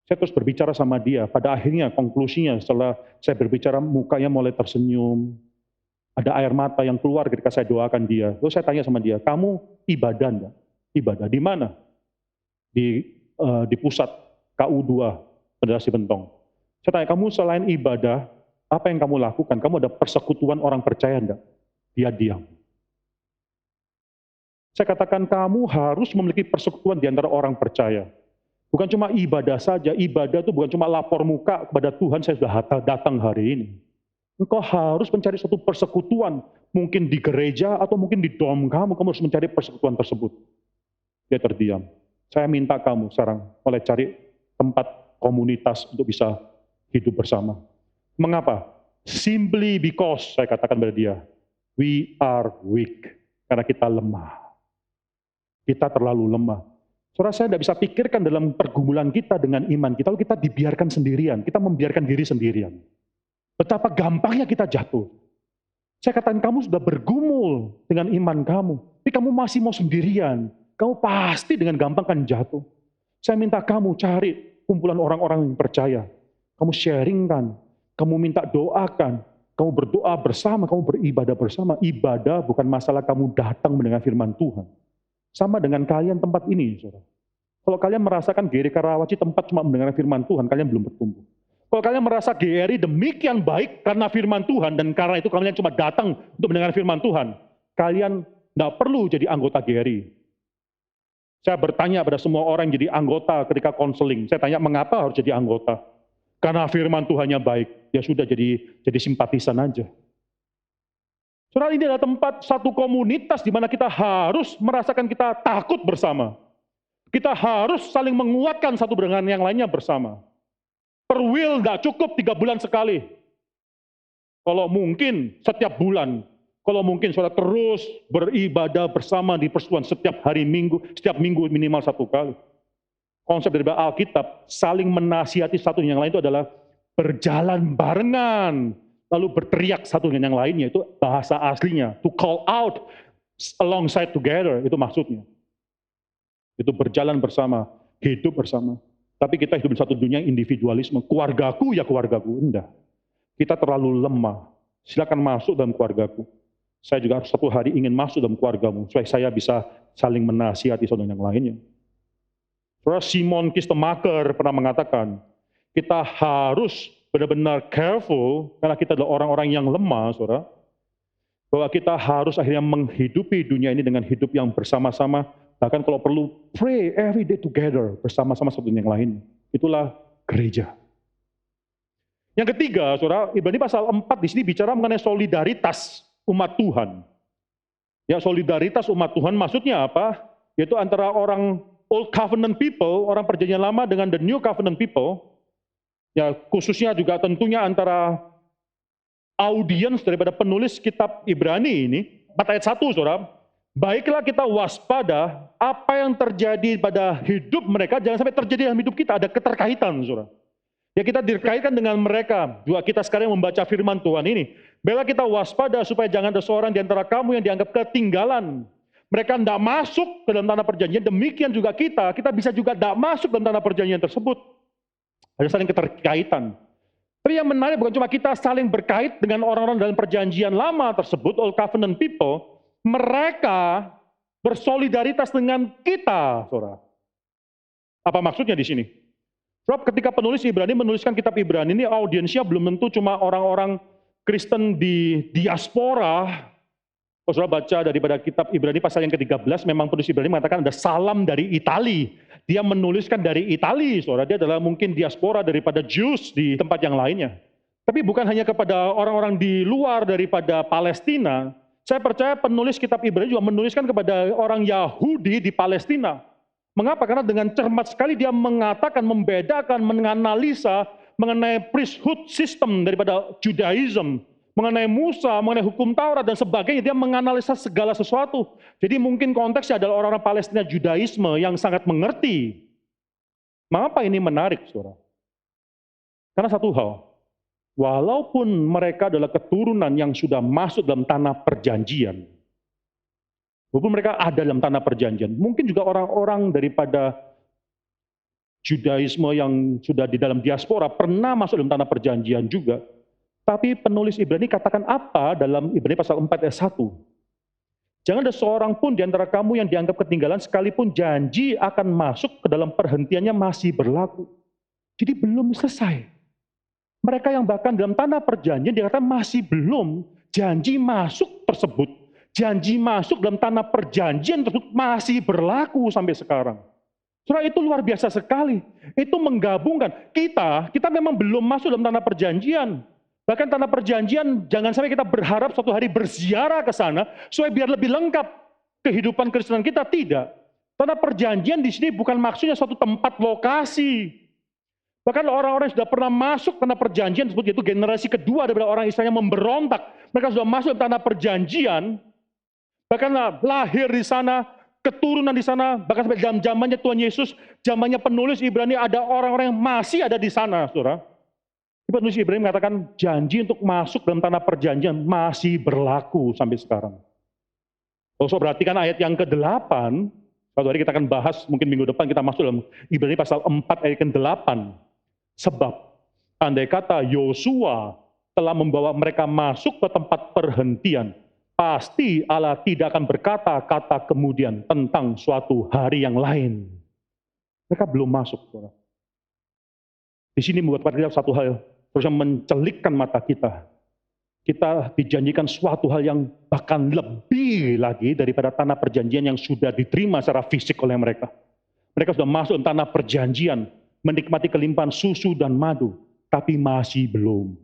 Saya terus berbicara sama dia, pada akhirnya konklusinya setelah saya berbicara mukanya mulai tersenyum, ada air mata yang keluar ketika saya doakan dia. Lalu saya tanya sama dia, kamu ibadah enggak? Ibadah di mana? Di pusat KU2, Federasi Bentong. Saya tanya, kamu selain ibadah, apa yang kamu lakukan? Kamu ada persekutuan orang percaya enggak? Dia diam. Saya katakan kamu harus memiliki persekutuan di antara orang percaya. Bukan cuma ibadah saja, ibadah itu bukan cuma lapor muka kepada Tuhan, saya sudah datang hari ini. Engkau harus mencari suatu persekutuan, mungkin di gereja atau mungkin di dom kamu harus mencari persekutuan tersebut. Dia terdiam. Saya minta kamu sekarang mulai cari tempat komunitas untuk bisa hidup bersama. Mengapa? Simply because, saya katakan pada dia, we are weak. Karena kita lemah. Kita terlalu lemah. Saudara, saya tidak bisa pikirkan dalam pergumulan kita dengan iman kita, lalu kita dibiarkan sendirian, kita membiarkan diri sendirian. Betapa gampangnya kita jatuh. Saya katakan kamu sudah bergumul dengan iman kamu, tapi kamu masih mau sendirian, kamu pasti dengan gampang akan jatuh. Saya minta kamu cari kumpulan orang-orang yang percaya, kamu sharingkan, kamu minta doakan, kamu berdoa bersama, kamu beribadah bersama. Ibadah bukan masalah kamu datang mendengar firman Tuhan. Sama dengan kalian tempat ini, saudara. Kalau kalian merasakan GRI Karawaci tempat cuma mendengar firman Tuhan, kalian belum bertumbuh. Kalau kalian merasa GRI demikian baik karena firman Tuhan, dan karena itu kalian cuma datang untuk mendengar firman Tuhan, kalian tidak perlu jadi anggota GRI. Saya bertanya pada semua orang yang jadi anggota ketika konseling. Saya tanya, mengapa harus jadi anggota? Karena firman Tuhannya baik. Ya sudah, jadi simpatisan aja. Saudara, ini adalah tempat satu komunitas di mana kita harus merasakan kita takut bersama. Kita harus saling menguatkan satu dengan yang lainnya bersama. Perwil nggak cukup 3 bulan sekali. Kalau mungkin setiap bulan. Kalau mungkin saudara terus beribadah bersama di persekutuan setiap hari Minggu, setiap minggu minimal 1 kali. Konsep dari Alkitab, saling menasihati satu dengan yang lain itu adalah berjalan barengan, lalu berteriak satu dengan yang lainnya, itu bahasa aslinya. To call out alongside together, itu maksudnya. Itu berjalan bersama, hidup bersama. Tapi kita hidup di satu dunia individualisme. Keluargaku ya keluargaku, enggak. Kita terlalu lemah. Silakan masuk dalam keluargaku. Saya juga satu hari ingin masuk dalam keluargamu, supaya saya bisa saling menasihati satu dengan yang lainnya. Saudara, Simon Kistemaker pernah mengatakan, kita harus benar-benar careful, karena kita adalah orang-orang yang lemah, saudara, bahwa kita harus akhirnya menghidupi dunia ini dengan hidup yang bersama-sama, bahkan kalau perlu, pray every day together, bersama-sama satu dengan yang lain. Itulah gereja. Yang ketiga, saudara, Ibrani pasal 4 di sini bicara mengenai solidaritas umat Tuhan. Ya, solidaritas umat Tuhan maksudnya apa? Yaitu antara orang Old Covenant people, orang perjanjian lama dengan the New Covenant people. Ya, khususnya juga tentunya antara audiens daripada penulis kitab Ibrani ini. 4 ayat 1, saudara. Baiklah kita waspada apa yang terjadi pada hidup mereka, jangan sampai terjadi dalam hidup kita, ada keterkaitan, saudara. Ya, kita dikaitkan dengan mereka. Juga kita sekarang membaca firman Tuhan ini. Bela kita waspada supaya jangan ada seorang di antara kamu yang dianggap ketinggalan. Mereka tidak masuk ke dalam tanah perjanjian. Demikian juga kita bisa juga tidak masuk dalam tanah perjanjian tersebut. Ada saling keterkaitan. Tapi yang menarik bukan cuma kita saling berkait dengan orang-orang dalam perjanjian lama tersebut, Old Covenant people, mereka bersolidaritas dengan kita, saudara. Apa maksudnya di sini? Sebab ketika penulis Ibrani menuliskan kitab Ibrani ini, audiensnya belum tentu cuma orang-orang Kristen di diaspora. Kalau saudara baca daripada kitab Ibrani pasal yang ke-13, memang penulis Ibrani mengatakan ada salam dari Itali. Dia menuliskan dari Itali, saudara. Dia adalah mungkin diaspora daripada Jews di tempat yang lainnya. Tapi bukan hanya kepada orang-orang di luar daripada Palestina. Saya percaya penulis kitab Ibrani juga menuliskan kepada orang Yahudi di Palestina. Mengapa? Karena dengan cermat sekali dia mengatakan, membedakan, menganalisa mengenai priesthood system daripada Judaism, mengenai Musa, mengenai hukum Taurat dan sebagainya. Dia menganalisa segala sesuatu. Jadi mungkin konteksnya adalah orang-orang Palestina Judaisme yang sangat mengerti. Mengapa ini menarik, saudara? Karena satu hal, walaupun mereka adalah keturunan yang sudah masuk dalam tanah perjanjian, walaupun mereka ada dalam tanah perjanjian, mungkin juga orang-orang daripada Judaisme yang sudah di dalam diaspora pernah masuk dalam tanah perjanjian juga. Tapi penulis Ibrani katakan apa dalam Ibrani pasal 4 ayat 1? Jangan ada seorang pun di antara kamu yang dianggap ketinggalan sekalipun janji akan masuk ke dalam perhentiannya masih berlaku. Jadi belum selesai. Mereka yang bahkan dalam tanah perjanjian dikatakan masih belum, janji masuk tersebut, janji masuk dalam tanah perjanjian tersebut masih berlaku sampai sekarang. Saudara, itu luar biasa sekali. Itu menggabungkan. Kita memang belum masuk dalam tanah perjanjian. Bahkan tanah perjanjian, jangan sampai kita berharap suatu hari berziarah ke sana, supaya biar lebih lengkap kehidupan Kristenan kita. Tidak. Tanah perjanjian di sini bukan maksudnya suatu tempat lokasi. Bahkan orang-orang yang sudah pernah masuk tanah perjanjian, tersebut, yaitu generasi kedua daripada orang Israel yang memberontak. Mereka sudah masuk dalam tanah perjanjian, bahkan lahir di sana, keturunan di sana, bahkan sampai zamannya Tuhan Yesus, zamannya penulis Ibrani, ada orang-orang yang masih ada di sana, saudara. Penulis Ibrani mengatakan janji untuk masuk dalam tanah perjanjian masih berlaku sampai sekarang. Kalau saya perhatikan ayat yang ke-8, suatu hari kita akan bahas, mungkin minggu depan kita masuk dalam Ibrani pasal 4 ayat ke-8. Sebab, andai kata Yosua telah membawa mereka masuk ke tempat perhentian, pasti Allah tidak akan berkata-kata kemudian tentang suatu hari yang lain. Mereka belum masuk, saudara. Di sini membuat kita satu hal, terus mencelikkan mata kita. Kita dijanjikan suatu hal yang bahkan lebih lagi daripada tanah perjanjian yang sudah diterima secara fisik oleh mereka. Mereka sudah masuk ke tanah perjanjian, menikmati kelimpahan susu dan madu, tapi masih belum.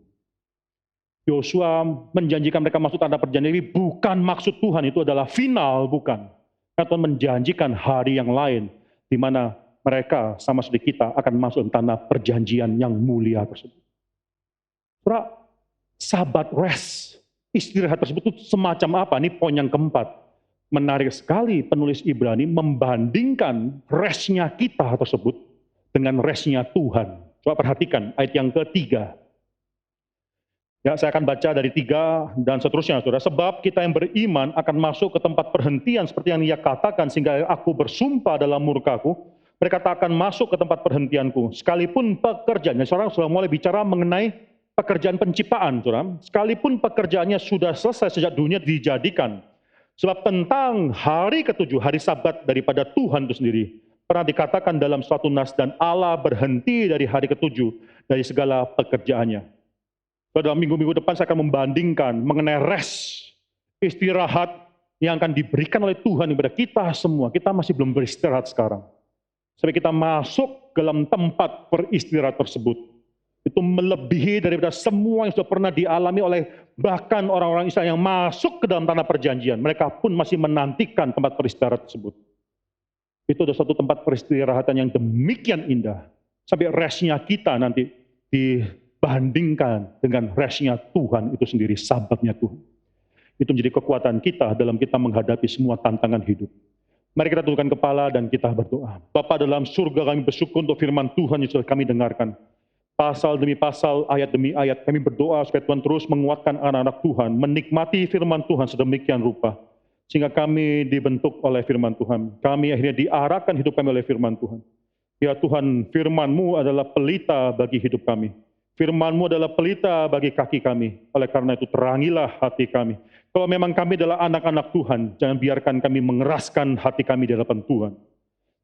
Yosua menjanjikan mereka masuk tanah perjanjian ini bukan maksud Tuhan itu adalah final, bukan. Tuhan menjanjikan hari yang lain, di mana mereka sama seperti kita akan masuk ke tanah perjanjian yang mulia tersebut. Saudara, Sabat rest, istirahat tersebut itu semacam apa? Ini poin yang keempat. Menarik sekali penulis Ibrani membandingkan restnya kita tersebut dengan restnya Tuhan. Coba perhatikan ayat yang ketiga. Ya, saya akan baca dari 3 dan seterusnya, saudara. Sebab kita yang beriman akan masuk ke tempat perhentian seperti yang ia katakan, sehingga aku bersumpah dalam murkaku, mereka tak akan masuk ke tempat perhentianku. Sekalipun pekerjaannya, seorang sudah mulai bicara mengenai pekerjaan penciptaan, saudara. Sekalipun pekerjaannya sudah selesai sejak dunia dijadikan. Sebab tentang hari ke-7, hari Sabat daripada Tuhan itu sendiri, pernah dikatakan dalam suatu nas, dan Allah berhenti dari hari ke-7 dari segala pekerjaannya. Pada minggu-minggu depan saya akan membandingkan mengenai rest, istirahat yang akan diberikan oleh Tuhan kepada kita semua. Kita masih belum beristirahat sekarang. Sampai kita masuk dalam tempat beristirahat tersebut. Itu melebihi daripada semua yang sudah pernah dialami oleh bahkan orang-orang Israel yang masuk ke dalam tanah perjanjian. Mereka pun masih menantikan tempat beristirahat tersebut. Itu adalah satu tempat peristirahatan yang demikian indah. Sampai restnya kita nanti dibandingkan dengan restnya Tuhan itu sendiri, Sabatnya Tuhan. Itu menjadi kekuatan kita dalam kita menghadapi semua tantangan hidup. Mari kita tundukkan kepala dan kita berdoa. Bapa dalam surga, kami bersyukur untuk firman Tuhan yang sudah kami dengarkan. Pasal demi pasal, ayat demi ayat, kami berdoa supaya Tuhan terus menguatkan anak-anak Tuhan, menikmati firman Tuhan sedemikian rupa, sehingga kami dibentuk oleh firman Tuhan. Kami akhirnya diarahkan hidup kami oleh firman Tuhan. Ya Tuhan, firman-Mu adalah pelita bagi hidup kami. Firman-Mu adalah pelita bagi kaki kami. Oleh karena itu terangilah hati kami. Kalau memang kami adalah anak-anak Tuhan, jangan biarkan kami mengeraskan hati kami di hadapan Tuhan.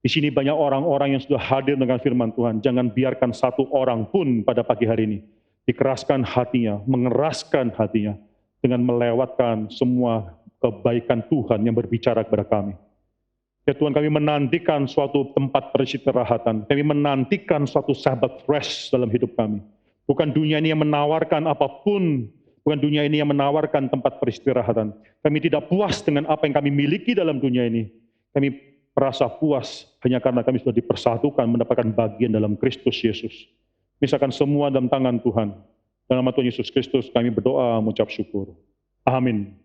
Di sini banyak orang-orang yang sudah hadir dengan firman Tuhan. Jangan biarkan satu orang pun pada pagi hari ini dikeraskan hatinya, mengeraskan hatinya dengan melewatkan semua kebaikan Tuhan yang berbicara kepada kami. Ya Tuhan, kami menantikan suatu tempat peristirahatan. Kami menantikan suatu Sabat rest dalam hidup kami. Bukan dunia ini yang menawarkan apapun, bukan dunia ini yang menawarkan tempat peristirahatan. Kami tidak puas dengan apa yang kami miliki dalam dunia ini. Kami merasa puas hanya karena kami sudah dipersatukan mendapatkan bagian dalam Kristus Yesus. Misalkan semua dalam tangan Tuhan. Dalam nama Tuhan Yesus Kristus kami berdoa mengucap syukur. Amin.